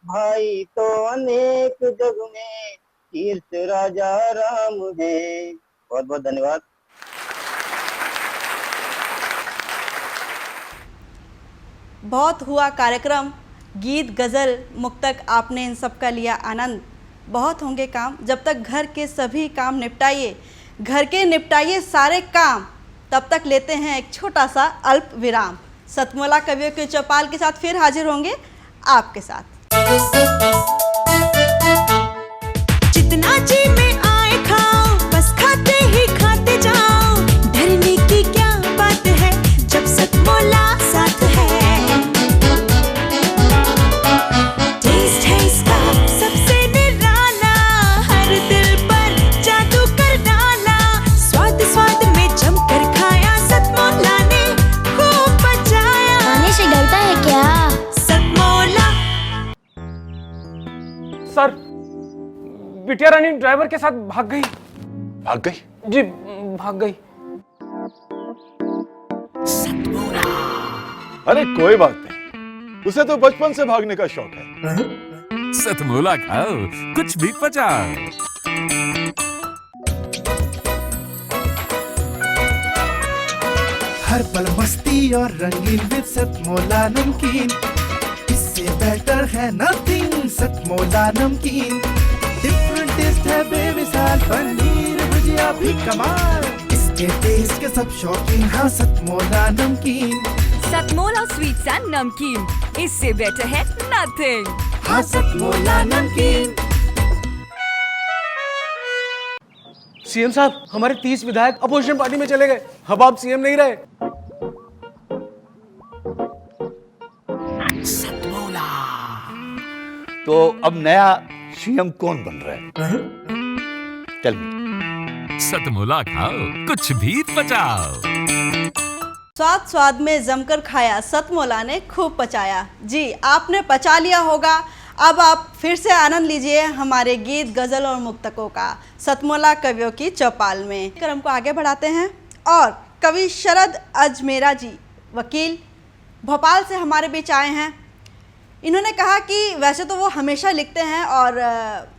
भाई तो अनेक जग में तीर्थ राजा राम है। बहुत बहुत धन्यवाद। बहुत हुआ कार्यक्रम, गीत गज़ल मुक्तक आपने इन सब का लिया आनंद। बहुत होंगे काम, जब तक घर के सभी काम निपटाइए, घर के निपटाइए सारे काम, तब तक लेते हैं एक छोटा सा अल्प विराम। सतमोला कवियों के चौपाल के साथ फिर हाजिर होंगे आपके साथ। जितना जी में आए खाओ, बस खाते ही खाते जाओ। डरने की क्या बात है जब सतमोला साथ है। टेस्ट है इसका सबसे निराला, हर दिल पर जादू कर डाला। स्वाद स्वाद में जमकर खाया, सतमोला ने खूब बचाया। खाने से डरता है क्या? सतमोला। सर, बिटिया रानी ड्राइवर के साथ भाग गई। भाग गई? जी भाग गई। अरे कोई बात नहीं, उसे तो बचपन से भागने का शौक है। सतमोला खाओ, कुछ भी पचाओ। हर पल मस्ती और रंगीन विद सतमोला नमकीन। इससे बेटर है नथिंग, सतमोला नमकीन। डिफरेंट टेस्ट है बेमिसाल, पनीर भुजिया भी कमाल। इसके टेस्ट के सब शौकीन, हाँ सतमोला नमकीन। सतमोला स्वीट्स एंड नमकीन, इससे बेटर है नथिंग। हाँ सतमोला नमकीन। सीएम साहब, हमारे 30 विधायक अपोजिशन पार्टी में चले गए। अब आप सीएम नहीं रहे। तो अब नया सीएम कौन बन रहा है? Tell me. सतमोला खाओ, कुछ भी पचाओ। स्वाद स्वाद में जमकर खाया, सतमोला ने खूब पचाया। जी, आपने पचा लिया होगा। अब आप फिर से आनंद लीजिए हमारे गीत गज़ल और मुक्तकों का सतमोला कवियों की चौपाल में। क्रम को आगे बढ़ाते हैं और कवि शरद अजमेरा जी, वकील, भोपाल से हमारे बीच आए हैं। इन्होंने कहा कि वैसे तो वो हमेशा लिखते हैं और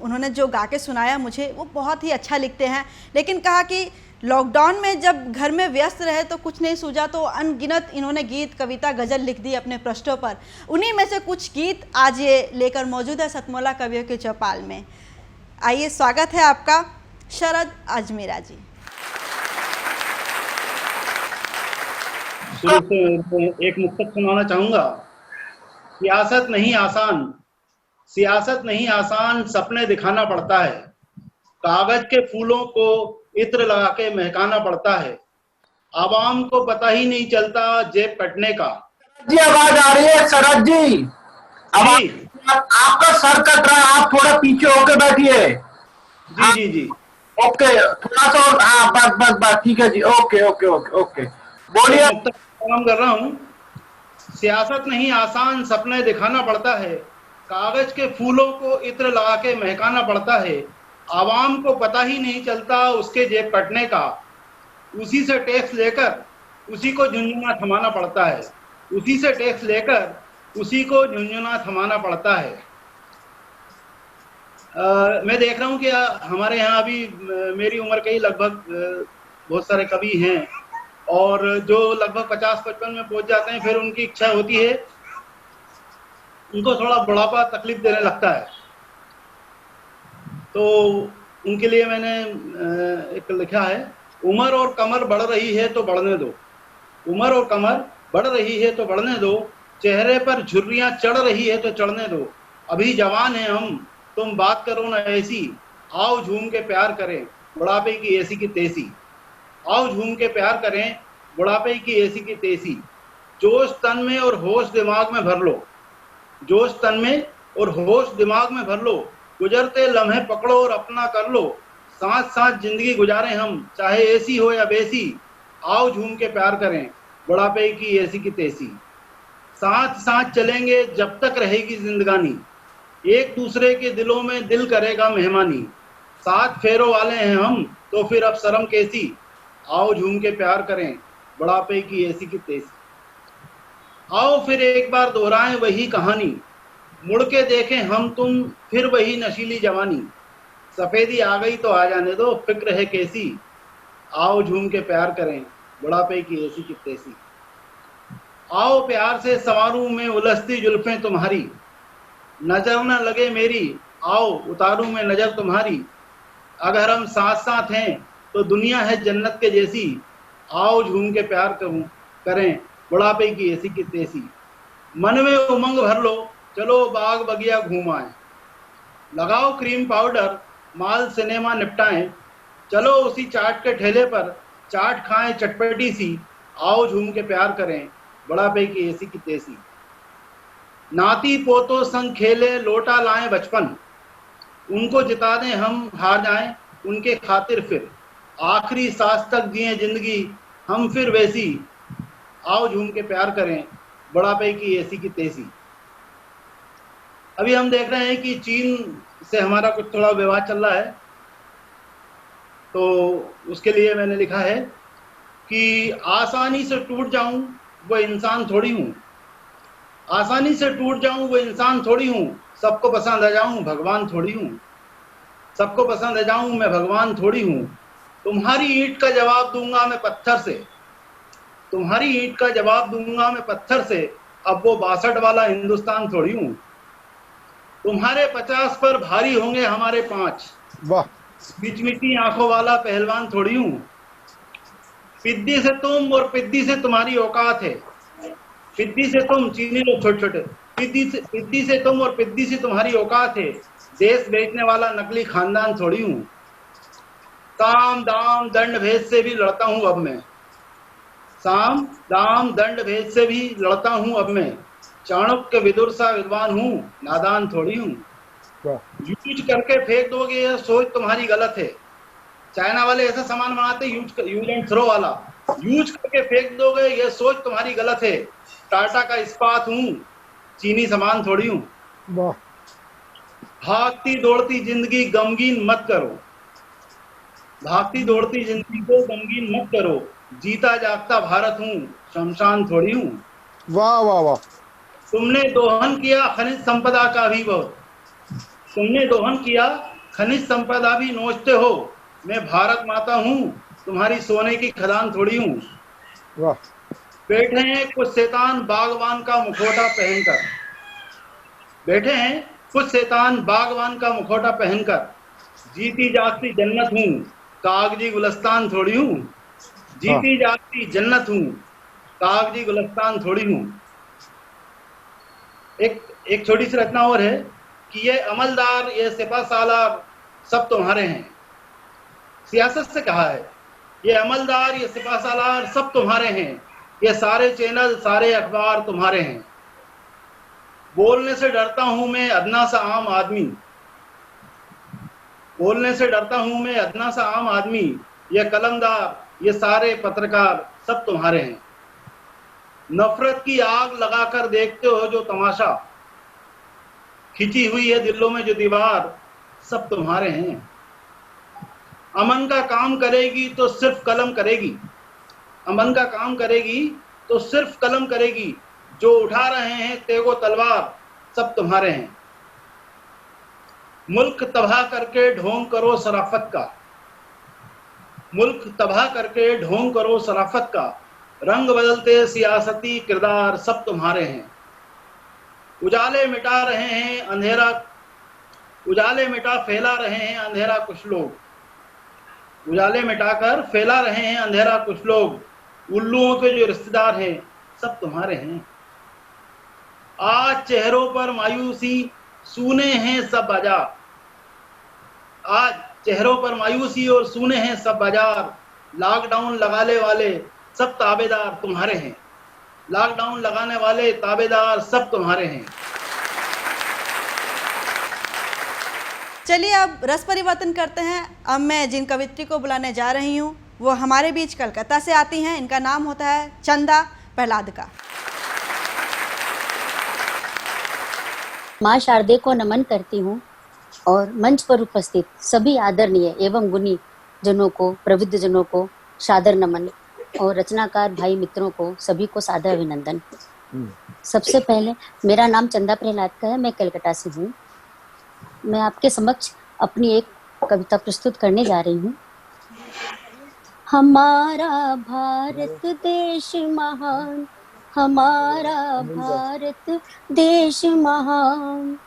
उन्होंने जो गा के सुनाया मुझे वो बहुत ही अच्छा लिखते हैं, लेकिन कहा कि लॉकडाउन में जब घर में व्यस्त रहे तो कुछ नहीं सूझा, तो अनगिनत इन्होंने गीत कविता गज़ल लिख दी अपने पृष्ठों पर। उन्हीं में से कुछ गीत आज ये लेकर मौजूद है सतमोला कवियों के चौपाल में। आइए, स्वागत है आपका शरद अजमेरा जी। शुरू से एक मुक्तक सुनाना चाहूंगा। सियासत नहीं आसान, सियासत नहीं आसान, सपने दिखाना पड़ता है। कागज के फूलों को इत्र लगा के महकाना पड़ता है। आवाम को पता ही नहीं चलता जेब कटने का। जी आवाज आ रही है शरद जी? आपका सर कट रहा है, आप थोड़ा पीछे होके बैठिए। जी जी जी, ओके, थोड़ा सा और, हाँ बस बस बस, ठीक है जी, ओके ओके ओके ओके, बोलिए। काम कर रहा हूँ। सियासत नहीं आसान, सपने दिखाना पड़ता है। कागज के फूलों को इत्र लगा के महकाना पड़ता है। आवाम को पता ही नहीं चलता उसके जेब कटने का। उसी से टैक्स लेकर उसी को झुंझुना थमाना पड़ता है। उसी से टैक्स लेकर उसी को झुंझुना थमाना पड़ता है। मैं देख रहा हूँ कि हमारे यहाँ अभी मेरी उम्र के ही लगभग बहुत सारे कवि हैं, और जो लगभग 50-55 में पहुंच जाते हैं, फिर उनकी इच्छा होती है, उनको थोड़ा बुढ़ापा तकलीफ देने लगता है। तो उनके लिए मैंने एक लिखा है, उम्र और कमर बढ़ रही है तो बढ़ने दो, उम्र और कमर बढ़ रही है तो बढ़ने दो, चेहरे पर झुर्रियां चढ़ रही है तो चढ़ने दो, अभी जवान है हम, तुम बात करो ना ऐसी, आओ झूम के प्यार करें बुढ़ापे की ऐसी की तैसी, आओ झूम के प्यार करें बुढ़ापे की ऐसी की तैसी, जोश तन में और होश दिमाग में भर लो, जोश तन में और होश दिमाग में भर लो, गुजरते लम्हे पकड़ो और अपना कर लो, साथ साथ जिंदगी गुजारें हम, चाहे ऐसी हो या वैसी, आओ झूम के प्यार करें बुढ़ापे की ऐसी की तैसी, साथ साथ चलेंगे जब तक रहेगी जिंदगानी, एक दूसरे के दिलों में दिल करेगा मेहमानी, साथ फेरों वाले हैं हम तो फिर अब शर्म कैसी, आओ झूम के प्यार करें बुढ़ापे की ऐसी की तैसी। आओ फिर एक बार दोहराएं वही कहानी, मुड़ के देखें हम तुम फिर वही नशीली जवानी, सफेदी आ गई तो आ जाने दो फिक्र है कैसी, आओ झूम के प्यार करें बुढ़ापे की ऐसी की तैसी। आओ प्यार से संवारूं मैं उलझती जुल्फें तुम्हारी, नजर न लगे मेरी, आओ उतारूं मैं नजर तुम्हारी, अगर हम साथ साथ हैं तो दुनिया है जन्नत के जैसी, आओ झूम के प्यार करें बुढ़ापे की ऐसी की तैसी। मन में उमंग भर लो, चलो बाग बगिया घूम आए, लगाओ क्रीम पाउडर माल सिनेमा निपटाएं, चलो उसी चाट के ठेले पर चाट खाएं चटपटी सी, आओ झूम के प्यार करें बुढ़ापे की ऐसी की तैसी। नाती पोतों संग खेले लोटा लाएं बचपन, उनको जिता दें हम हार जाएं उनके खातिर फिर, आखिरी सांस तक जिए जिंदगी हम फिर वैसी, आओ झूम के प्यार करें बुढ़ापे की ऐसी की तैसी। अभी हम देख रहे हैं कि चीन से हमारा कुछ थोड़ा विवाद चल रहा है, तो उसके लिए मैंने लिखा है कि आसानी से टूट जाऊं वो इंसान थोड़ी हूं, आसानी से टूट जाऊं वो इंसान थोड़ी हूं, सबको पसंद आ जाऊं भगवान थोड़ी हूं, सबको पसंद आ जाऊं मैं भगवान थोड़ी हूं, तुम्हारी ईंट का जवाब दूंगा मैं पत्थर से, तुम्हारी ईंट का जवाब दूंगा मैं पत्थर से, अब वो 62 वाला हिंदुस्तान थोड़ी हूं, तुम्हारे 50 पर भारी होंगे हमारे 5, वाह, मिचमिची आंखों वाला पहलवान थोड़ी हूं, पिद्दी से तुम और पिद्दी से तुम्हारी औकात है, पिद्दी से तुम, चीनी लोग छोटे छोटे, पिद्दी से तुम और पिद्दी से तुम्हारी औकात है, देश बेचने वाला नकली खानदान थोड़ी हूं, साम दाम दंड भेद से भी लड़ता हूं अब मैं, साम दाम दंड भेद से भी लड़ता हूं अब मैं, चाणक्य विदुर सा विद्वान हूं नादान थोड़ी हूं, यूज करके फेंक दोगे यह सोच तुम्हारी गलत है, चाइना वाले ऐसा सामान बनाते यूज एंड थ्रो वाला, यूज करके फेंक दोगे यह सोच तुम्हारी गलत है, टाटा का इस्पात हूं चीनी सामान थोड़ी हूं, वाह, भागती दौड़ती जिंदगी गमगीन मत करो, भागती दौड़ती जिंदगी को गमगीन मत करो, जीता जागता भारत हूं शमशान थोड़ी हूं, वाह वाह वाह। तुमने दोहन किया खनिज संपदा का भी बहुत, तुमने दोहन किया खनिज संपदा भी नोचते हो, मैं भारत माता हूं तुम्हारी सोने की खदान थोड़ी हूं, वाह। बैठे हैं कुछ शैतान बागवान का मुखौटा पहनकर, बैठे हैं कुछ शैतान बागवान का मुखौटा पहनकर, जीती जागती जन्नत हूं कागजी गुलस्तान थोड़ी हूं, जीती जागती जन्नत हूं कागजी गुलस्तान थोड़ी हूं। एक छोटी सी रचना और है कि ये अमलदार ये सिपा सालार सब तुम्हारे हैं, सियासत से कहा है, ये अमलदार ये सिपा सालार सब तुम्हारे हैं, ये सारे चैनल सारे अखबार तुम्हारे हैं, बोलने से डरता हूं मैं अदना सा आम आदमी, बोलने से डरता हूं मैं अदना सा आम आदमी, ये कलमदार ये सारे पत्रकार सब तुम्हारे हैं, नफरत की आग लगाकर देखते हो जो तमाशा, खिंची हुई है दिलों में जो दीवार सब तुम्हारे हैं, अमन का काम करेगी तो सिर्फ कलम करेगी, अमन का काम करेगी तो सिर्फ कलम करेगी, जो उठा रहे हैं तेगो तलवार सब तुम्हारे हैं, मुल्क तबाह करके ढोंग करो शराफत का, मुल्क तबाह करके ढोंग करो शराफत का, रंग बदलते सियासती किरदार सब तुम्हारे हैं। उजाले मिटा रहे हैं अंधेरा, उजाले मिटा फैला रहे हैं अंधेरा कुछ लोग, उजाले मिटाकर फैला रहे हैं अंधेरा कुछ लोग, उल्लुओं के जो रिश्तेदार हैं सब तुम्हारे हैं। आज चेहरों पर मायूसी सूने हैं सब बाजार, आज चेहरों पर मायूसी और सूने हैं सब बाजार, लॉकडाउन लगाने वाले सब ताबेदार तुम्हारे हैं, लॉकडाउन लगाने वाले ताबेदार सब तुम्हारे हैं। चलिए अब रस परिवर्तन करते हैं। अब मैं जिन कवित्री को बुलाने जा रही हूँ वो हमारे बीच कलकत्ता से आती हैं। इनका नाम होता है चंदा प्रहलाद का। माँ शारदे को नमन करती हूँ और मंच पर उपस्थित सभी आदरणीय एवं गुणी जनों को, प्रविद्ध जनों को सादर नमन और रचनाकार भाई मित्रों को सभी को सादर अभिनंदन। सबसे पहले मेरा नाम चंदा प्रहलाद का है, मैं कलकत्ता से हूँ। मैं आपके समक्ष अपनी एक कविता प्रस्तुत करने जा रही हूँ। हमारा भारत देश महान, हमारा भारत देश महान,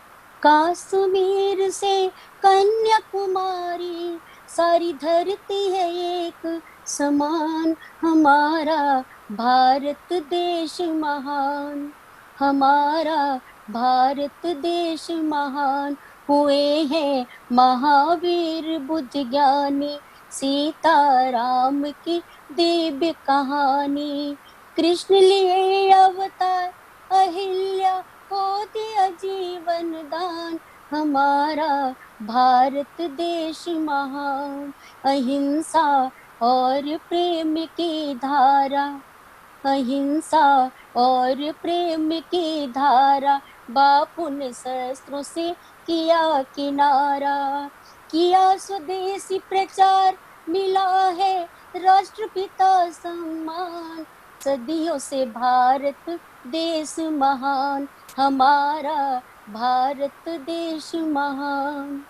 कश्मीर से कन्याकुमारी सारी धरती है एक समान। हमारा भारत देश महान, हमारा भारत देश महान, हुए हैं महावीर बुद्ध ज्ञानी, सीता राम की दिव्य कहानी, कृष्ण लिए अवतार, अहिल्या को दिया जीवन दान। हमारा भारत देश महान, अहिंसा और प्रेम की धारा, अहिंसा और प्रेम की धारा, बापू ने शस्त्रों से किया किनारा, किया स्वदेशी प्रचार, मिला है राष्ट्रपिता सम्मान, सदियों से भारत देश महान, हमारा भारत देश महान।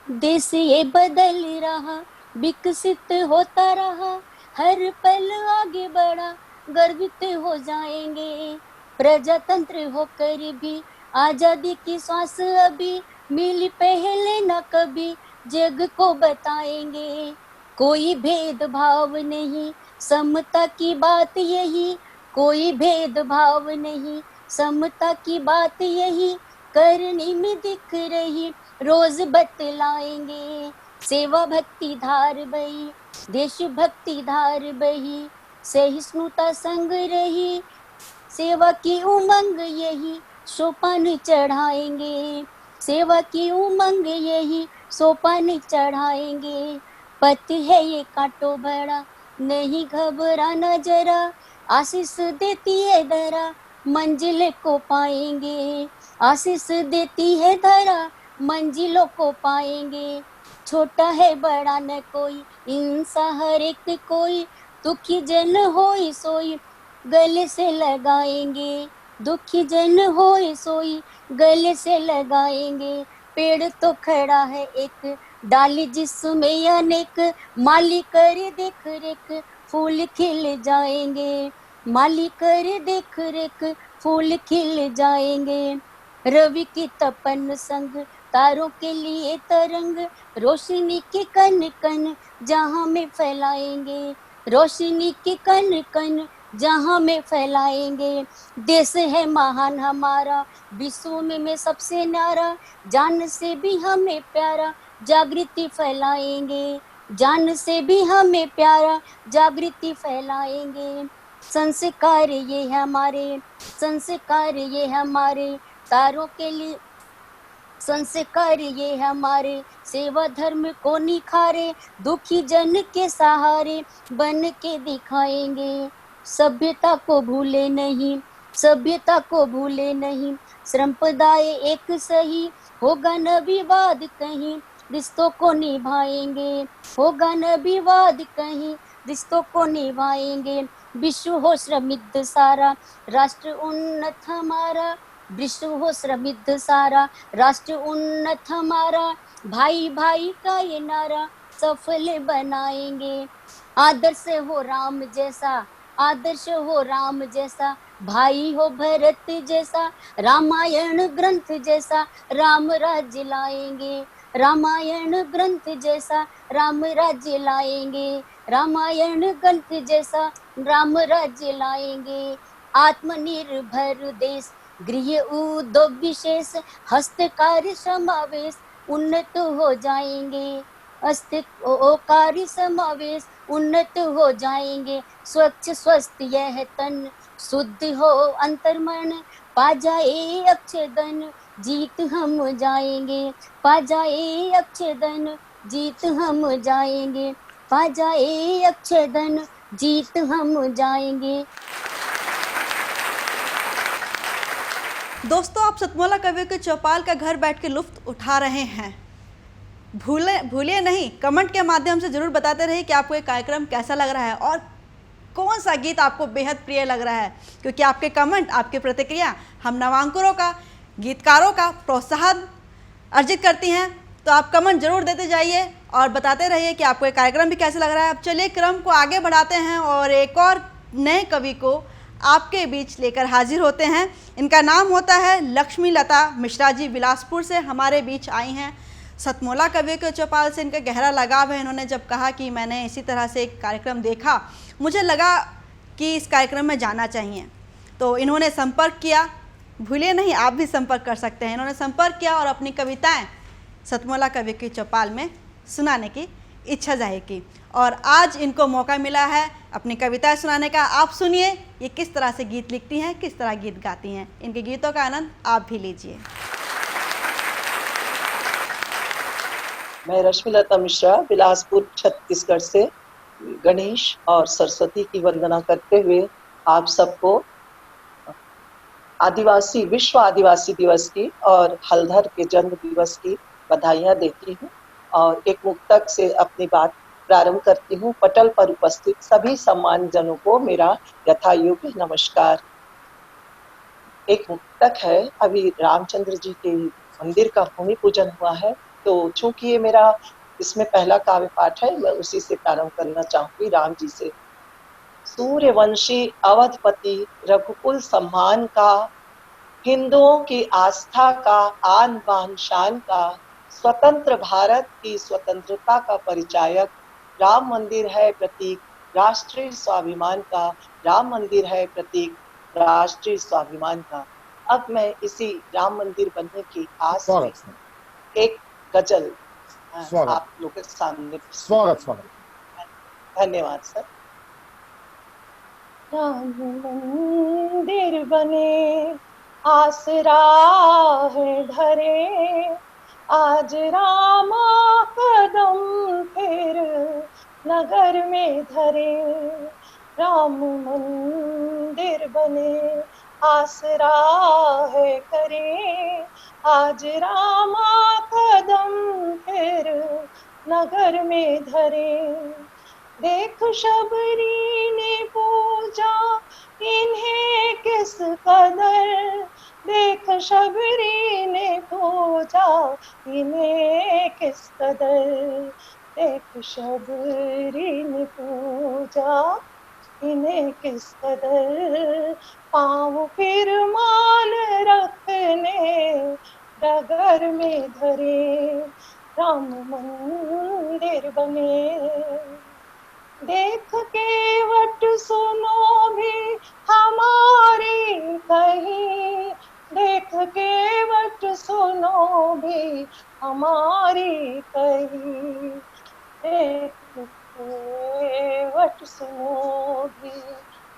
देश ये बदल रहा, विकसित होता रहा, हर पल आगे बढ़ा, गर्वित हो जाएंगे, प्रजातंत्र होकर भी आजादी की सांस अभी मिली पहले न कभी, जग को बताएंगे कोई भेदभाव नहीं, समता की बात यही, कोई भेदभाव नहीं, समता की बात यही, करनी में दिख रही रोज बतलाएंगे, सेवा भक्ति धार बही, देश भक्ति धार बही, सहिष्णुता संग रही, सेवा की उमंग यही, सोपान चढ़ाएंगे, सेवा की उमंग यही, सोपान चढ़ाएंगे, पथ है ये कांटो भरा, नहीं घबराना जरा, आशीष देती है धरा, मंजिल को पाएंगे, आशीष देती है धरा, मंजिलों को पाएंगे, छोटा है बड़ा न कोई, इंसान हर एक कोई, दुखी जन होई सोई, गले से लगाएंगे, दुखी जन होए सोई, गले से लगाएंगे, पेड़ तो खड़ा है एक, डाली जिसमें अनेक, माली कर देख रेख, फूल खिल जाएंगे, माली कर देख रेख, फूल खिल जाएंगे, रवि की तपन संग, तारों के लिए तरंग, रोशनी के कण कण जहां में फैलाएंगे, रोशनी के कण कण जहां में फैलाएंगे, देश है महान हमारा, विश्व में सबसे न्यारा, जान से भी हमें प्यारा, जागृति फैलाएंगे, जान से भी हमें प्यारा, जागृति फैलाएंगे, संस्कार ये हमारे, संस्कार ये हमारे, तारों के लिए संस्कार ये हमारे, सेवा धर्म को निखारे, दुखी जन के सहारे बन के दिखाएंगे, सभ्यता को भूले नहीं, सभ्यता को भूले नहीं, संप्रदाय एक सही, होगा न विवाद कहीं, रिश्तों को निभाएंगे, होगा न विवाद कहीं, रिश्तों को निभाएंगे, विश्व हो समृद्ध सारा, राष्ट्र उन्नत हमारा, विश्व हो समृद्ध सारा, राष्ट्र उन्नत हमारा, भाई भाई का ये नारा सफल बनाएंगे। आदर्श हो राम जैसा, आदर्श हो राम जैसा, भाई हो भरत जैसा, रामायण ग्रंथ जैसा राम राज्य लाएंगे। रामायण ग्रंथ जैसा राम राज्य लाएंगे, रामायण ग्रंथ जैसा राम राज्य लाएंगे। आत्मनिर्भर देश, गृह उद्योग विशेष, हस्तकार्य समावेश उन्नत हो जाएंगे। कार्य समावेश उन्नत हो जाएंगे। स्वच्छ स्वस्थ यह तन, शुद्ध हो अंतर्मन, पा जाए अक्षय धन, जीत हम जाएंगे। पा जाए अक्षय धन, जीत हम जाएंगे। पा जाए अक्षय धन, जीत हम जाएंगे। दोस्तों, आप सतमोला कवियों के चौपाल का घर बैठ के लुत्फ उठा रहे हैं। भूलिए नहीं, कमेंट के माध्यम से जरूर बताते रहिए कि आपको ये कार्यक्रम कैसा लग रहा है और कौन सा गीत आपको बेहद प्रिय लग रहा है, क्योंकि आपके कमेंट, आपकी प्रतिक्रिया हम नवांकुरों का, गीतकारों का प्रोत्साहन अर्जित करती हैं। तो आप कमेंट जरूर देते जाइए और बताते रहिए कि आपको ये कार्यक्रम भी कैसा लग रहा है। अब चलिए क्रम को आगे बढ़ाते हैं और एक और नए कवि को आपके बीच लेकर हाजिर होते हैं। इनका नाम होता है लक्ष्मी लता मिश्रा जी, बिलासपुर से हमारे बीच आई हैं। सतमोला कवियों के चौपाल से इनका गहरा लगाव है। इन्होंने जब कहा कि मैंने इसी तरह से एक कार्यक्रम देखा, मुझे लगा कि इस कार्यक्रम में जाना चाहिए, तो इन्होंने संपर्क किया। भूलिए नहीं, आप भी संपर्क कर सकते हैं। इन्होंने संपर्क किया और अपनी कविताएं सतमोला कवियों के चौपाल में सुनाने की इच्छा जाहिर की और आज इनको मौका मिला है अपनी कविताएं सुनाने का। आप सुनिए ये किस तरह से गीत लिखती हैं, किस तरह गीत गाती हैं। इनके गीतों का आनंद आप भी लीजिए। मैं रश्मिलता मिश्रा बिलासपुर छत्तीसगढ़ से गणेश और सरस्वती की वंदना करते हुए आप सबको आदिवासी विश्व आदिवासी दिवस की और हलधर के जन्म दिवस की बधाइयां देती हूँ और एक मुक्तक से अपनी बात प्रारंभ करती हूँ। पटल पर उपस्थित सभी सम्मान जनों को मेरा यथायोग्य नमस्कार। एक मुक्तक है, अभी रामचंद्र जी के मंदिर का भूमि पूजन हुआ है, तो चूंकि ये मेरा इसमें पहला काव्य पाठ है, मैं उसी से प्रारंभ करना चाहूंगी। राम जी से। सूर्यवंशी अवधपति रघुकुल सम्मान का, हिंदुओं की आस्था का, आन बान शान का, स्वतंत्र भारत की स्वतंत्रता का परिचायक, राम मंदिर है प्रतीक राष्ट्रीय स्वाभिमान का, राम मंदिर है प्रतीक राष्ट्रीय स्वाभिमान का। अब मैं इसी राम मंदिर बनने की आस में एक गजल आप लोगों के सामने। स्वागत। धन्यवाद सर। राम मंदिर बने आसरा है धरे, आज रामा कदम फिर नगर में धरे। राम मंदिर बने आसरा है करे, आज रामा कदम फिर नगर में धरे। देख शबरी ने पूजा इन्हें किस कदर, देख शबरी ने पूजा इन्हें किस कदर, देख शबरी ने पूजा इन्हें किस कदर। पाँव फिर मान रखने डगर में धरे, राम मंदिर बने। देख के वट सुनो भी हमारी कहीं, देख के वट सुनो भी हमारी कहीं, देख के वट सुनो भी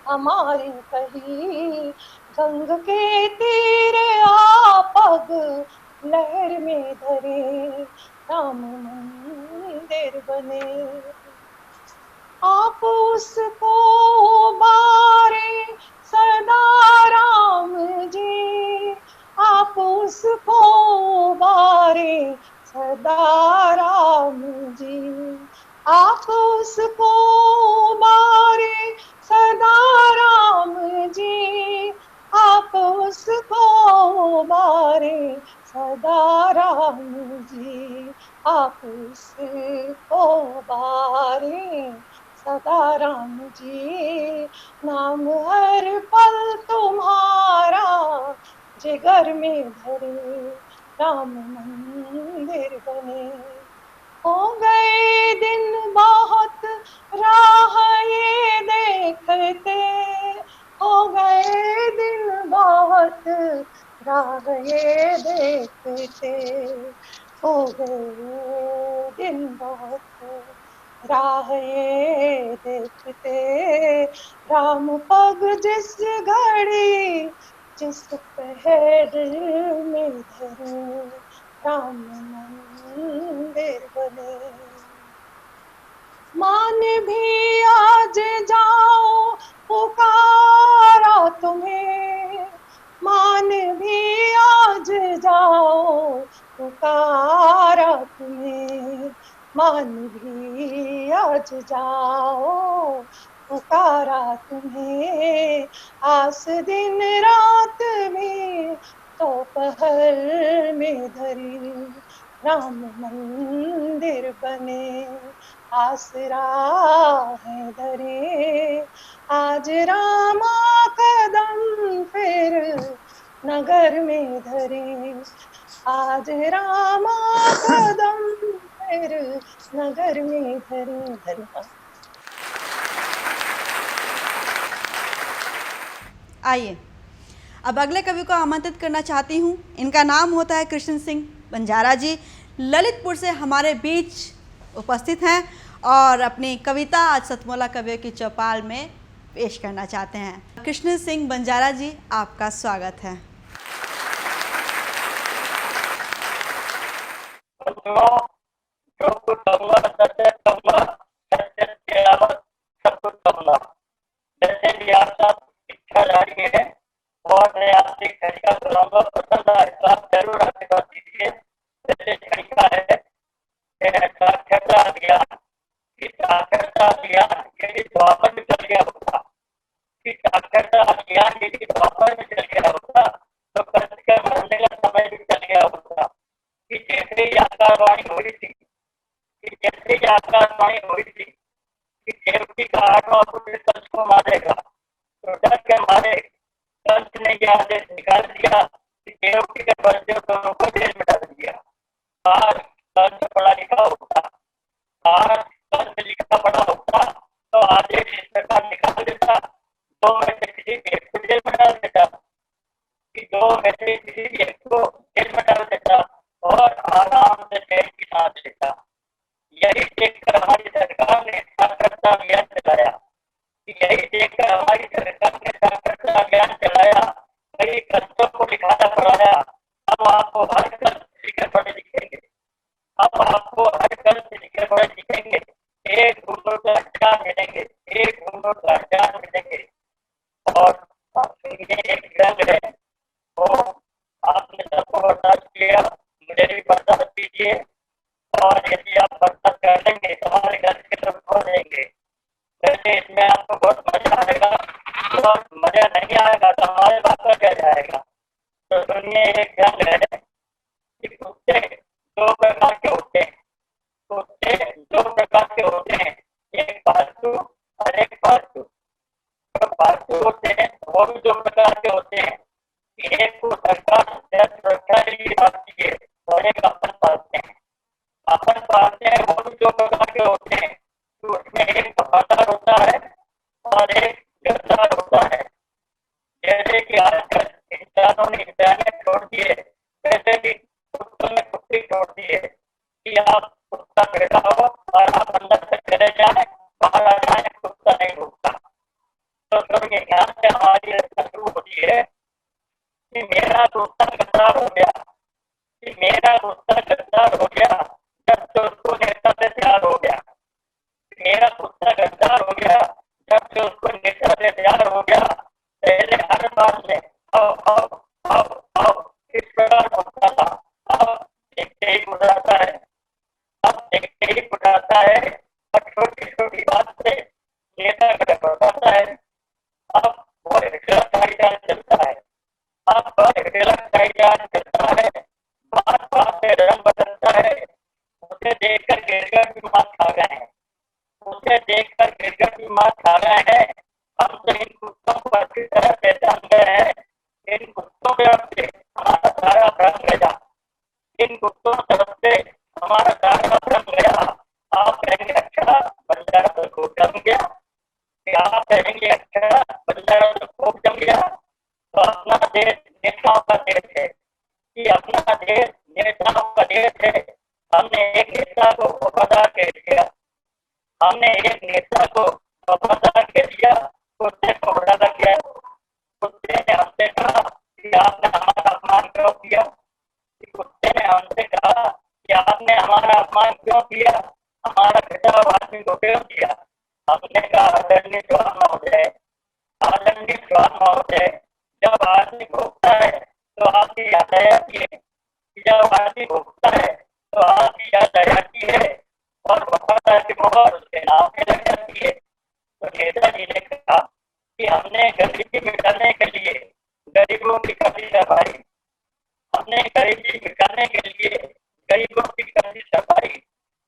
हमारी कहीं। गंग के तीरे आ पग लहर में धरे, राम मंदिर बने। आप उसको उबारे सदा राम जी, आप उसको उबारे सदा राम जी, आप उसको उबारे सदा राम जी, आप उसको आप इसको बारे सदा राम जी, नाम हर पल तुम्हारा जिगर में धरे, राम मंदिर बने। हो गए दिन बहुत राह ये देखते, हो गए दिन बहुत राह ये देखते, हो गए दिन बहुत राह ये देखते, राम पग जिस घड़ी जिस पहर में धरे, राम मंदिर बने। मान भी आज जाओ पुकारा तुम्हें, मान भी आज जाओ पुकारा तुम्हें, मान भी आज जाओ पुकारा तुम्हें। आस दिन रात में दोपहर में धरी, राम मंदिर बने। आसरा है धरे आज रामा कदम फिर नगर में धरे, आज रामा कदम फिर नगर में धरे। धन्यवाद। आइए अब अगले कवि को आमंत्रित करना चाहती हूँ। इनका नाम होता है कृष्ण सिंह बंजारा जी, ललितपुर से हमारे बीच उपस्थित हैं और अपनी कविता आज सतमोला कवियों की चौपाल में पेश करना चाहते हैं। कृष्ण सिंह बंजारा जी, आपका स्वागत है। जैसे भी आप सब इच्छा जारी है और मैं आपसे खड़िका सुनाऊंगा, पसंद आए तो आप जरूर आशीर्वाद दीजिए। जैसे खड़िका है साक्षरता अभियान, इस साक्षरता अभियान यदि द्वापर में चल गया होता, इस साक्षरता अभियान यदि द्वापर में चल गया होता तो कंस के मरने का समय भी चल गया होता। कि जैसे ही आकाशवाणी हुई थी, कि जैसे ही आकाशवाणी हुई थी कि देवकी का 8वां पुत्र कंस को मारेगा, तो डर के मारे कंस ने यह आदेश निकाल दिया कि देवकी के बच्चों दोनों को जेल में डाल दिया। आज कंस पढ़ा लिखा होता, आज कंस लिखा पढ़ा होता तो आदेश इस प्रकार निकाल देता, दो में से किसी एक को जेल में डाल देता, कि दो में से किसी एक को जेल में डाल देता और आराम से जेल की सांस लेता। यही देखकर हमारी सरकार ने साक्षरता अभियान चलाया, यही देखकर हमारी सरकार ने साक्षरता अभियान चलाया, कई कंसों को लिखाना पढ़ाया। अब आपको हर कंस लिखे पढ़े लिखेंगे, अब आपको हर कंस लिखे पढ़े लिखेंगे, एक गुरु का अज्ञान मिलेंगे, एक गुरु का अज्ञान मिलेंगे। और ये एक रंग है, वो आपने सबको बर्दाश्त किया, मुझे भी बर्दाश्त कीजिए, और यदि आप बर्दाश्त कर लेंगे तो हमारे घर के लोग खो जाएंगे। वैसे इसमें आपको बहुत मजा आएगा, और मजा नहीं आएगा तो हमारे बात का क्या जाएगा। तो सुनिए, एक जंग है कि कुत्ते दो प्रकार के होते हैं, कुत्ते दो प्रकार के होते हैं, एक पालतू और एक पालतू। जो पालतू होते हैं वो भी दो प्रकार के होते हैं, एक को सरकार सुरक्षा के लिए पालती है और एक अपन पालते हैं। अपन पालते हैं वो भी दो प्रकार के होते हैं, तो उसमें एक वफादार होता है और एक गद्दार होता है। जैसे कि आजकल इंसानों ने इंसानियत छोड़ दी है, वैसे भी कुत्तों ने कुत्ते छोड़ दी है कि आप कुत्ता पैदा हो और आप अंदर से चले जाए, बाहर आ जाए, कुत्ता नहीं भूखता। तो सुनिए, यहाँ से हमारी रचना शुरू होती है कि मेरा कुत्ता गद्दार हो गया, कि मेरा कुत्ता गद्दार हो गया जब से उसको नेता से प्यार हो गया, मेरा कुत्ता गद्दार हो गया जब से उसको नेता से प्यार हो गया। पहले हर बात में आओ आओ आओ आओ इस प्रकार होता था, अब देखते ही बुझाता है, अब देखते ही बुझाता है और छोटी छोटी बात से नेता गड़बड़ाता है। अब वो हिटलर चलता है, अब हिटलर चलता है, बात बात से रंग बदलता है, थे, हमने एक नेता को वफादार कह दिया, हमने एक नेता को वफादार कह दिया, कुत्ते को उड़ा किया। कुत्ते ने हमसे कहा कि आपने हमारा अपमान क्यों किया? कुत्ते ने हमसे कहा कि आपने हमारा अपमान क्यों किया, हमारा खिताब आदमी को क्यों दिया? हमने कहा आदरणीय जवान महोदय, आदरणीय जवान महोदय, जब आदमी भूखता है तो आपकी याद आ जाती है, जब आदमी भूखता है तो आपकी याद आ जाती है और वफादार की मोहर उसके नाम पे लग जाती है। तो नेताजी ने कहा कि हमने गरीबी मिटाने के लिए गरीबों की कभी सफाई, हमने गरीबी मिटाने के लिए गरीबों की कभी सफाई।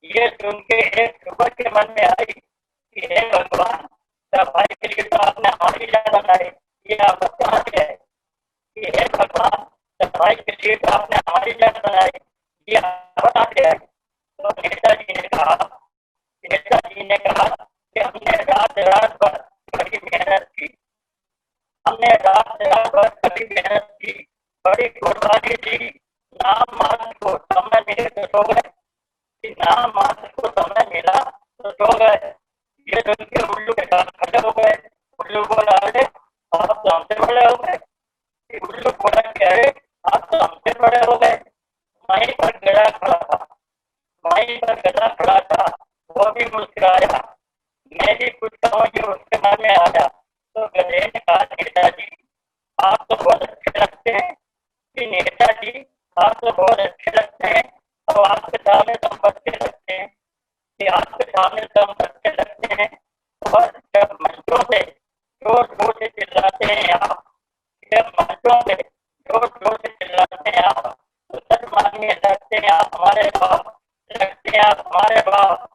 ये सुन के एक युवक के मन में आई कि हे भगवान, सफाई के लिए तो आपने हमारी जान बनाई, ये आप कहाँ से है? कि हे भगवान, सफाई के लिए तो आपने हमारी जान बनाई, ये आप कहाँ से है? तो नेताजी ने कहा कि हमने रात रात भर बड़ी मेहनत की, हमने रात रात भर बड़ी मेहनत की, बड़ी कुर्बानी दी, नाम मात्र को समय मिले तो सो गए, नाम मात्र को समय मिला तो सो गए। ये सुन के उल्लू के साथ खड़े हो गए। उल्लू बोला, अरे आप तो हमसे बड़े हो गए। उल्लू बोला कि अरे आप तो हमसे बड़े हो गए। वहीं पर गधा खड़ा था, वहीं पर गधा खड़ा था, वो भी मुस्कुराया। मैं भी कुछ कहूँ जो उसके मन में आया। तो गधे ने कहा, नेताजी आप तो बहुत अच्छे लगते हैं। कि नेताजी आप तो बहुत अच्छे लगते हैं और आपके सामने तो हम बच्चे लगते हैं, कि आपके सामने तो हम बच्चे लगते हैं। और जब मंचों से जोर जोर से चिल्लाते हैं आप, जब मंचों से जोर जोर से चिल्लाते हैं आप, तो सच मानिए लगते हैं आप हमारे बाप, लगते हैं आप हमारे बाप।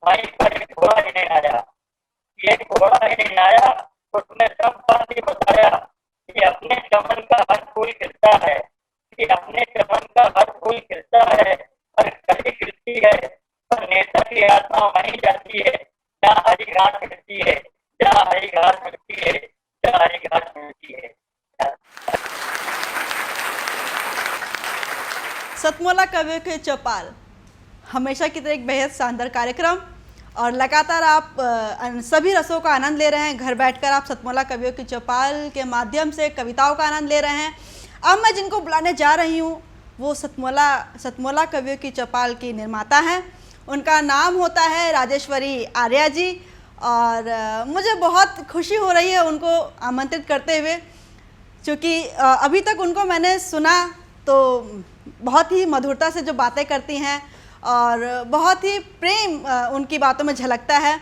वहीं पर एक घोड़ा ही नहीं आया, ये घोड़ा ही नहीं आया, उसने सब बात ही बताया कि अपने चमन का हर फूल खिलता है, कि अपने चमन का हर फूल खिलता है, हर कली खिलती है, पर नेता की आत्मा वहीं जाती है जहाँ हरी घास मिलती है, जहाँ हरी घास मिलती है, जहाँ हरी घास मिलती है। सतमोला कवियों के चौपाल हमेशा की तरह एक बेहद शानदार कार्यक्रम, और लगातार आप सभी रसों का आनंद ले रहे हैं। घर बैठकर आप सतमोला कवियों की चौपाल के माध्यम से कविताओं का आनंद ले रहे हैं। अब मैं जिनको बुलाने जा रही हूँ वो सतमोला कवियों की चौपाल की निर्माता हैं। उनका नाम होता है राजेश्वरी आर्या जी, और मुझे बहुत खुशी हो रही है उनको आमंत्रित करते हुए, क्योंकि अभी तक उनको मैंने सुना तो बहुत ही मधुरता से जो बातें करती हैं और बहुत ही प्रेम उनकी बातों में झलकता है।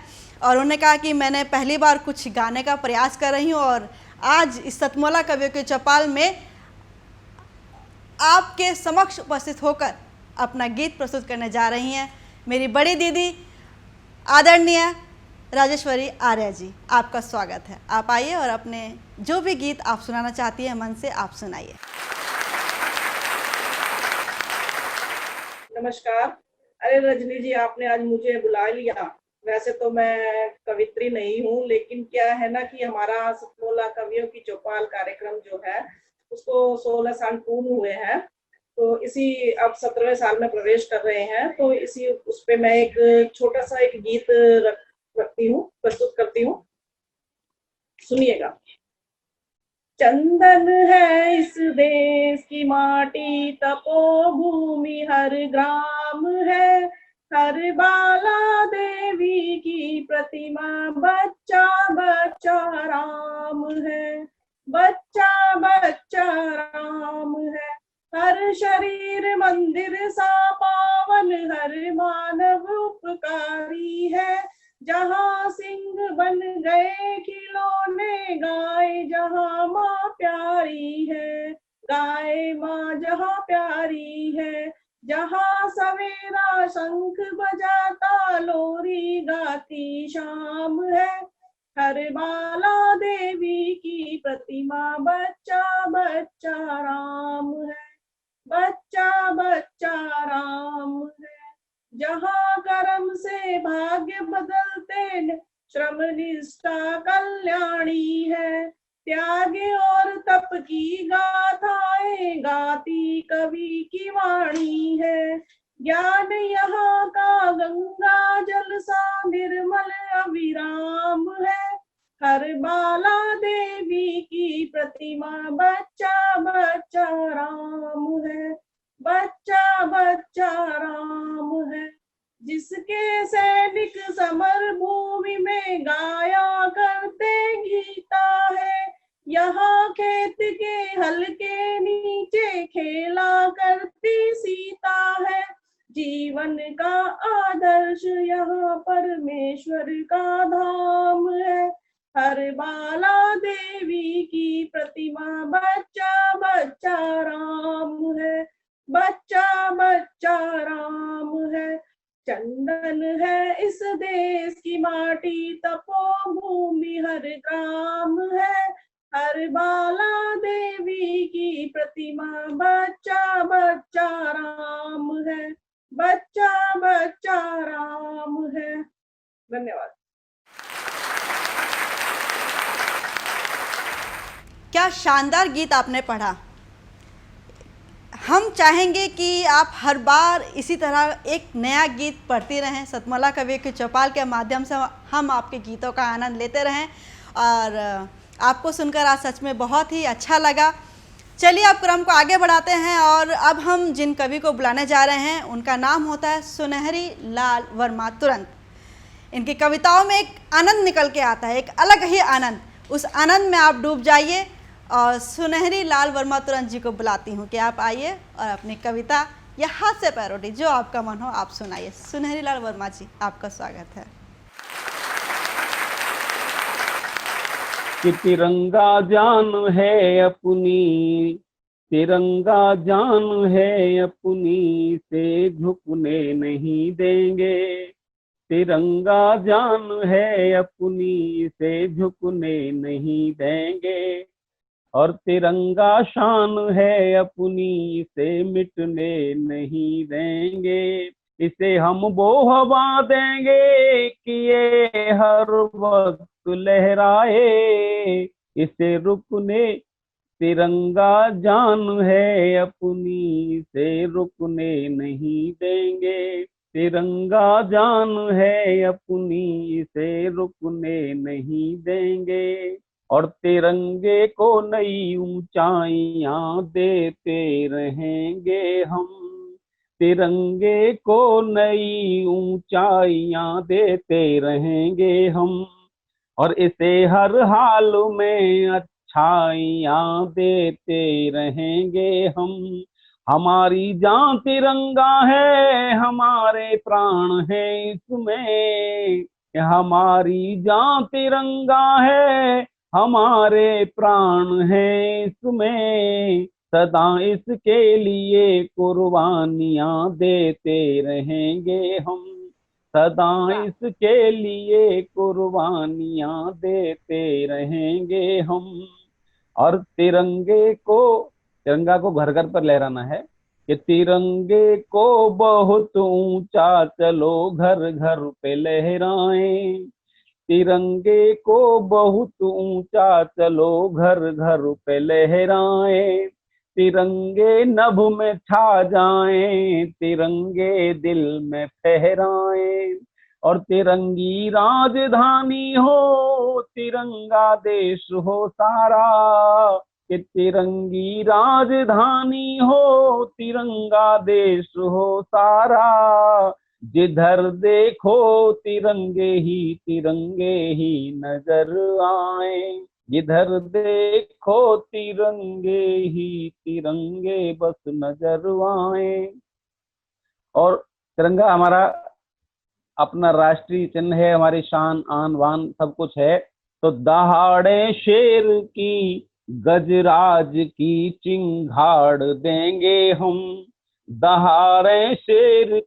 और उन्होंने कहा कि मैंने पहली बार कुछ गाने का प्रयास कर रही हूँ और आज इस सतमोला कवियों के चौपाल में आपके समक्ष उपस्थित होकर अपना गीत प्रस्तुत करने जा रही हैं मेरी बड़ी दीदी आदरणीय राजेश्वरी आर्या जी। आपका स्वागत है। आप आइए और अपने जो भी गीत आप सुनाना चाहती हैं मन से आप सुनाइए। नमस्कार। अरे रजनी जी, आपने आज मुझे बुला लिया। वैसे तो मैं कवित्री नहीं हूँ, लेकिन क्या है ना कि हमारा सतमोला कवियों की चौपाल कार्यक्रम जो है उसको 16 साल पूर्ण हुए हैं, तो इसी अब 17वें साल में प्रवेश कर रहे हैं। तो इसी उस पे मैं एक छोटा सा एक गीत रखती हूँ, प्रस्तुत करती हूँ, सुनिएगा। चंदन है इस देश की माटी, तपोभूमि हर ग्राम है, हर बाला देवी की प्रतिमा, बच्चा बच्चा राम है, बच्चा बच्चा राम है। हर शरीर मंदिर सा पावन, हर मानव उपकारी है, जहाँ सिंह बन गए खिलौने, गाय जहाँ माँ प्यारी है, गाय माँ जहाँ प्यारी है, जहाँ सवेरा शंख बजाता लोरी गाती शाम है, हर बाला देवी की प्रतिमा, बच्चा बच्चा राम है, बच्चा बच्चा राम है। जहाँ कर्म से भाग्य बदलते, श्रम निष्ठा कल्याणी है, त्याग और तप की गाथाएं गाती कवि की वाणी है, ज्ञान यहाँ का गंगा जल सा निर्मल अविराम है। हर बाला देवी की प्रतिमा बच्चा बच्चा राम है, बच्चा बच्चा राम है। जिसके सैनिक समर भूमि में गाया करते गीता है, यहाँ खेत के हल के नीचे खेला करती सीता है। जीवन का आदर्श यहाँ परमेश्वर का धाम है। हर बाला देवी की प्रतिमा बच्चा बच्चा राम है, बच्चा बच्चा राम है। चंदन है इस देश की माटी, तपोभूमि हर ग्राम है। हर बाला देवी की प्रतिमा बच्चा बच्चा राम है, बच्चा बच्चा राम है। धन्यवाद। क्या शानदार गीत आपने पढ़ा। हम चाहेंगे कि आप हर बार इसी तरह एक नया गीत पढ़ती रहें। सतमोला कवियों की चौपाल के माध्यम से हम आपके गीतों का आनंद लेते रहें और आपको सुनकर आज सच में बहुत ही अच्छा लगा। चलिए अब क्रम को आगे बढ़ाते हैं और अब हम जिन कवि को बुलाने जा रहे हैं उनका नाम होता है सुनहरी लाल वर्मा तुरंत। इनकी कविताओं में एक आनंद निकल के आता है, एक अलग ही आनंद। उस आनंद में आप डूब जाइए और सुनहरी लाल वर्मा तुरंत जी को बुलाती हूँ कि आप आइए और अपनी कविता या हाथ से पैरोडी जो आपका मन हो आप सुनाइए। सुनहरी लाल वर्मा जी, आपका स्वागत है। कि तिरंगा जान है अपनी, तिरंगा जान है अपनी, से झुकने नहीं देंगे। तिरंगा जान है अपनी, से झुकने नहीं देंगे। और तिरंगा शान है अपनी, से मिटने नहीं देंगे। इसे हम वो हवा देंगे कि ये हर वक्त लहराए। इसे रुकने, तिरंगा जान है अपनी, से रुकने नहीं देंगे। तिरंगा जान है अपनी, से रुकने नहीं देंगे। और तिरंगे को नई ऊंचाइयां देते रहेंगे हम। तिरंगे को नई ऊंचाइयां देते रहेंगे हम। और इसे हर हाल में अच्छाइयां देते रहेंगे हम। हमारी जान तिरंगा है, हमारे प्राण है इसमें। हमारी जान तिरंगा है, हमारे प्राण है इसमें। सदा इसके लिए कुर्बानियां देते रहेंगे हम। सदा इसके लिए कुर्बानियां देते रहेंगे हम। और तिरंगा को घर घर पर लहराना है कि तिरंगे को बहुत ऊंचा चलो घर घर पे लहराएं। तिरंगे को बहुत ऊंचा चलो घर घर पे लहराएं। तिरंगे नभ में छा जाएं, तिरंगे दिल में फहराएं। और तिरंगी राजधानी हो, तिरंगा देश हो सारा। कि तिरंगी राजधानी हो, तिरंगा देश हो सारा। जिधर देखो तिरंगे ही नजर आए। जिधर देखो तिरंगे बस नजर आए। और तिरंगा हमारा अपना राष्ट्रीय चिन्ह है, हमारी शान आन बान सब कुछ है। तो दहाड़े शेर की गजराज की चिंगाड़ देंगे हम। दहाड़े शेर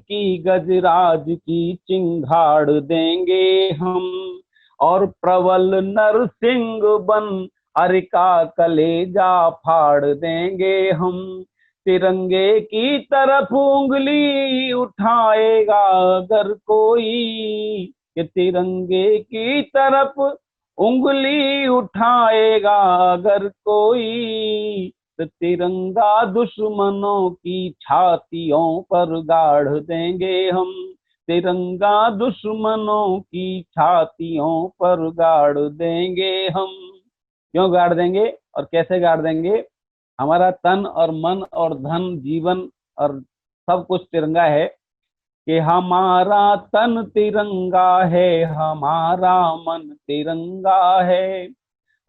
की गजराज की चिंगाड़ देंगे हम। और प्रबल नरसिंह बन अरिका कलेजा फाड़ देंगे हम। तिरंगे की तरफ उंगली उठाएगा अगर कोई। कि तिरंगे की तरफ उंगली उठाएगा अगर कोई। तिरंगा दुश्मनों की छातियों पर गाड़ देंगे हम, तिरंगा दुश्मनों की छातियों पर गाड़ देंगे हम। क्यों गाड़ देंगे और कैसे गाड़ देंगे? हमारा तन और मन और धन जीवन और सब कुछ तिरंगा है कि हमारा तन तिरंगा है, हमारा मन तिरंगा है,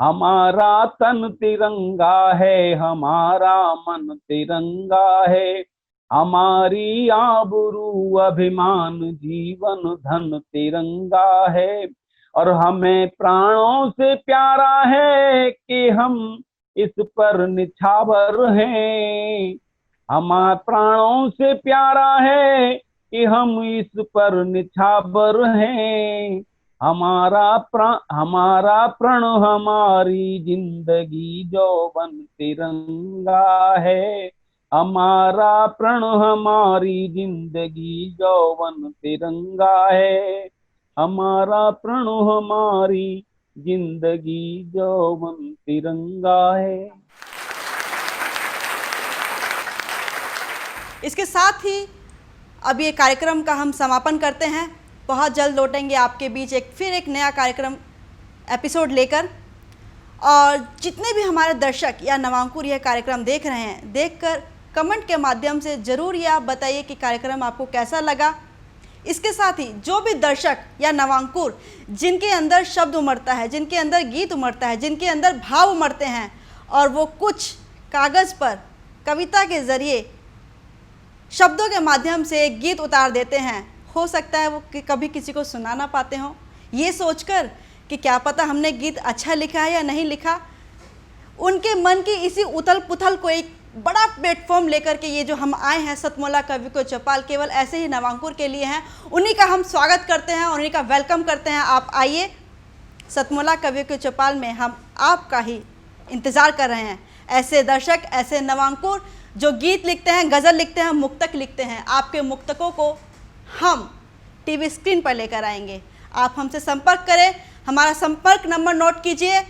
हमारा तन तिरंगा है, हमारा मन तिरंगा है, हमारी आबरू अभिमान जीवन धन तिरंगा है। और हमें प्राणों से प्यारा है कि हम इस पर निछावर हैं, हमारा प्राणों से प्यारा है कि हम इस पर निछावर हैं, हमारा प्रण हमारी जिंदगी जौवन तिरंगा है, हमारा प्रण हमारी जिंदगी जौवन तिरंगा है, हमारा प्रण हमारी जिंदगी जौवन तिरंगा है। इसके साथ ही अब ये कार्यक्रम का हम समापन करते हैं। बहुत जल्द लौटेंगे आपके बीच फिर एक नया कार्यक्रम एपिसोड लेकर। और जितने भी हमारे दर्शक या नवांकुर यह कार्यक्रम देख रहे हैं, देखकर कमेंट के माध्यम से ज़रूर ये आप बताइए कि कार्यक्रम आपको कैसा लगा। इसके साथ ही जो भी दर्शक या नवांकुर जिनके अंदर शब्द उमड़ता है, जिनके अंदर गीत उमड़ता है, जिनके अंदर भाव उमड़ते हैं और वो कुछ कागज़ पर कविता के ज़रिए शब्दों के माध्यम से एक गीत उतार देते हैं, हो सकता है वो कभी किसी को सुना ना पाते हों, ये सोचकर कि क्या पता हमने गीत अच्छा लिखा है या नहीं लिखा। उनके मन की इसी उथल पुथल को एक बड़ा प्लेटफॉर्म लेकर के ये जो हम आए हैं सतमोला कवियों के चौपाल, केवल ऐसे ही नवांकुर के लिए हैं। उन्हीं का हम स्वागत करते हैं और उन्हीं का वेलकम करते हैं। आप आइए, सतमोला कवियों के चौपाल में हम आपका ही इंतज़ार कर रहे हैं। ऐसे दर्शक, ऐसे नवांकुर जो गीत लिखते हैं, गज़ल लिखते हैं, मुक्तक लिखते हैं, आपके मुक्तकों को हम टीवी स्क्रीन पर लेकर आएंगे। आप हमसे संपर्क करें। हमारा संपर्क नंबर नोट कीजिए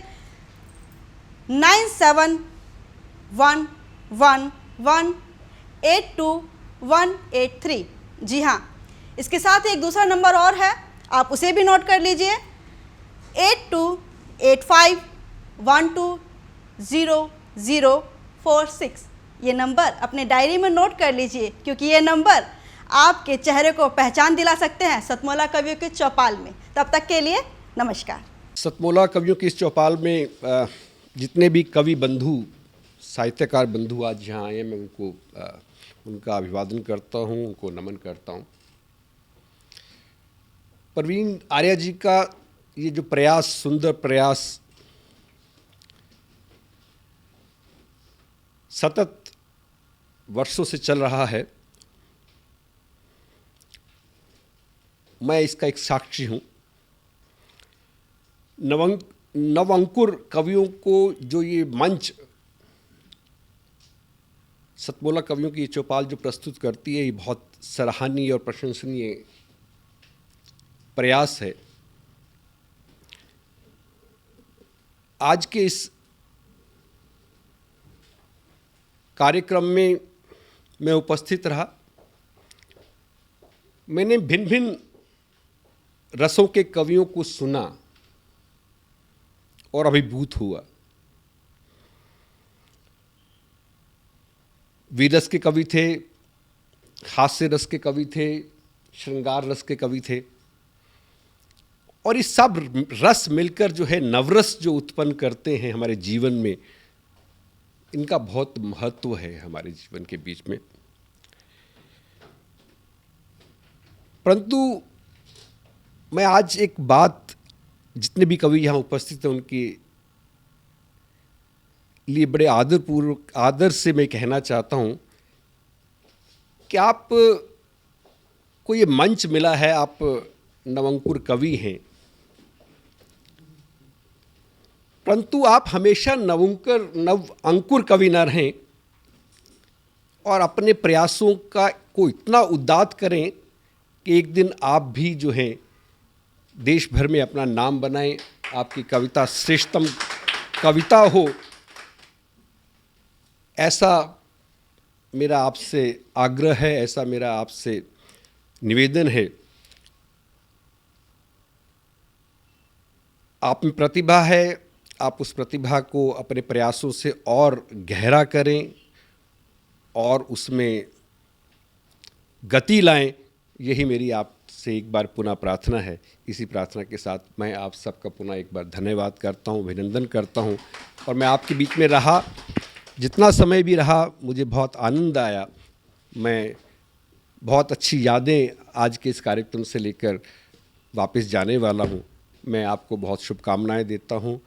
9711182183। जी हाँ, इसके साथ एक दूसरा नंबर और है, आप उसे भी नोट कर लीजिए 8285120046। ये नंबर अपने डायरी में नोट कर लीजिए, क्योंकि ये नंबर आपके चेहरे को पहचान दिला सकते हैं सतमोला कवियों के चौपाल में। तब तक के लिए नमस्कार। सतमोला कवियों की इस चौपाल में जितने भी कवि बंधु, साहित्यकार बंधु आज यहाँ आए हैं, मैं उनका अभिवादन करता हूँ, उनको नमन करता हूँ। प्रवीण आर्या जी का ये जो प्रयास, सुंदर प्रयास, सतत वर्षों से चल रहा है, मैं इसका एक साक्षी हूँ। नवांकुर कवियों को जो ये मंच सतमोला कवियों की ये चौपाल जो प्रस्तुत करती है, ये बहुत सराहनीय और प्रशंसनीय प्रयास है। आज के इस कार्यक्रम में मैं उपस्थित रहा। मैंने भिन्न भिन्न रसों के कवियों को सुना और अभिभूत हुआ। वीर रस के कवि थे, हास्य रस के कवि थे, श्रृंगार रस के कवि थे, और ये सब रस मिलकर जो है नवरस जो उत्पन्न करते हैं हमारे जीवन में, इनका बहुत महत्व है हमारे जीवन के बीच में। परंतु मैं आज एक बात जितने भी कवि यहाँ उपस्थित हैं उनके लिए बड़े आदरपूर्वक, आदर से मैं कहना चाहता हूँ कि आप को ये मंच मिला है, आप नवांकुर कवि हैं, परंतु आप हमेशा नव अंकुर कवि न रहें और अपने प्रयासों को इतना उद्दात करें कि एक दिन आप भी जो हैं देश भर में अपना नाम बनाएं, आपकी कविता श्रेष्ठतम कविता हो, ऐसा मेरा आपसे आग्रह है, ऐसा मेरा आपसे निवेदन है, आप में प्रतिभा है, आप उस प्रतिभा को अपने प्रयासों से और गहरा करें और उसमें गति लाएं। यही मेरी आपसे एक बार पुनः प्रार्थना है। इसी प्रार्थना के साथ मैं आप सबका पुनः एक बार धन्यवाद करता हूं, अभिनंदन करता हूं। और मैं आपके बीच में रहा, जितना समय भी रहा, मुझे बहुत आनंद आया। मैं बहुत अच्छी यादें आज के इस कार्यक्रम से लेकर वापस जाने वाला हूं। मैं आपको बहुत शुभकामनाएं देता हूं,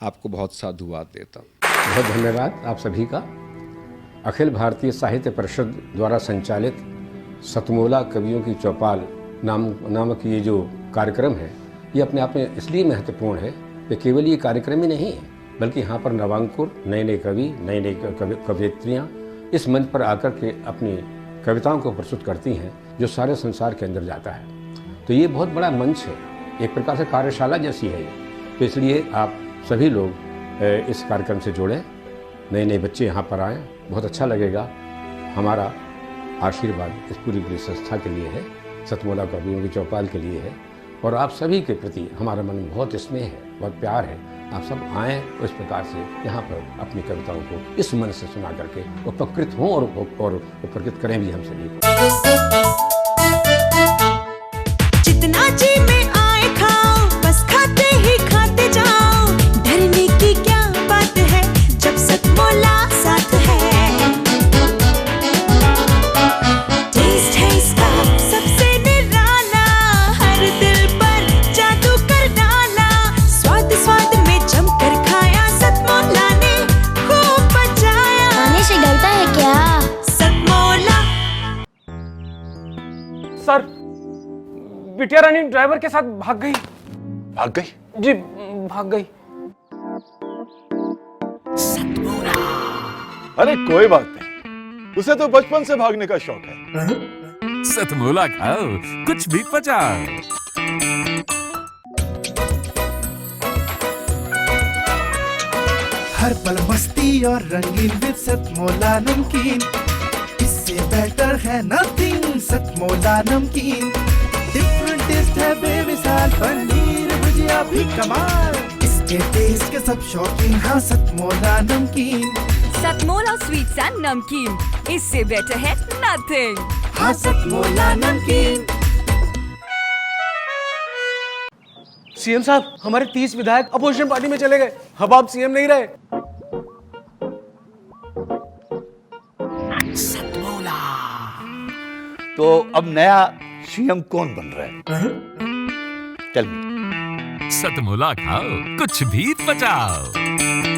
आपको बहुत साधुवाद देता हूं। बहुत धन्यवाद आप सभी का। अखिल भारतीय साहित्य परिषद द्वारा संचालित सतमोला कवियों की चौपाल नामक ये जो कार्यक्रम है, ये अपने आप में इसलिए महत्वपूर्ण है कि केवल ये कार्यक्रम ही नहीं है, बल्कि यहाँ पर नवांकुर, नए नए कवि, नई नई कवयित्रियाँ इस मंच पर आकर के अपनी कविताओं को प्रस्तुत करती हैं, जो सारे संसार के अंदर जाता है। तो ये बहुत बड़ा मंच है, एक प्रकार से कार्यशाला जैसी है ये। तो इसलिए आप सभी लोग इस कार्यक्रम से जुड़ें, नए नए बच्चे यहाँ पर आएँ, बहुत अच्छा लगेगा। हमारा आशीर्वाद इस पूरी संस्था के लिए है, सतमोला कवियों की चौपाल के लिए है, और आप सभी के प्रति हमारा मन में बहुत स्नेह है, बहुत प्यार है। आप सब आएँ उस प्रकार से यहाँ पर अपनी कविताओं को इस मन से सुना करके उपकृत हों और उपकृत करें भी हम सभी को। जितना जी में आए खाओ, बस खाते ही खाते जाओ, डरने की क्या बात है जब सतमोला साथ है। टेस्ट है इसका सबसे निराला, हर दिल पर जादू कर डाला, स्वाद स्वाद में जमकर खाया, सतमोला ने खूब बचाया। खाने से डरता है क्या? सतमोला। सर, बिटिया रानी ड्राइवर के साथ भाग गई। भाग गई? जी, भाग गई। अरे कोई बात नहीं, उसे तो बचपन से भागने का शौक है। सतमोला खाओ, कुछ भी पचाओ। हर पल मस्ती और रंगीन विद सतमोला नमकीन, इससे बेटर है नथिंग। सतमोला नमकीन डिफरेंट टेस्ट है बेमिसाल, पनीर भुजिया भी कमाल, इसके टेस्ट के सब शौकीन। हाँ सतमोला नमकीन, सतमोला स्वीट्स एंड नमकीन, इससे बेटर है नथिंग। हाँ सतमोला नमकीन। सीएम साहब, हमारे 30 विधायक अपोजिशन पार्टी में चले गए। अब आप सीएम नहीं रहे। तो अब नया सीएम कौन बन रहा है? Tell me. सतमोला खाओ, कुछ भी पचाओ।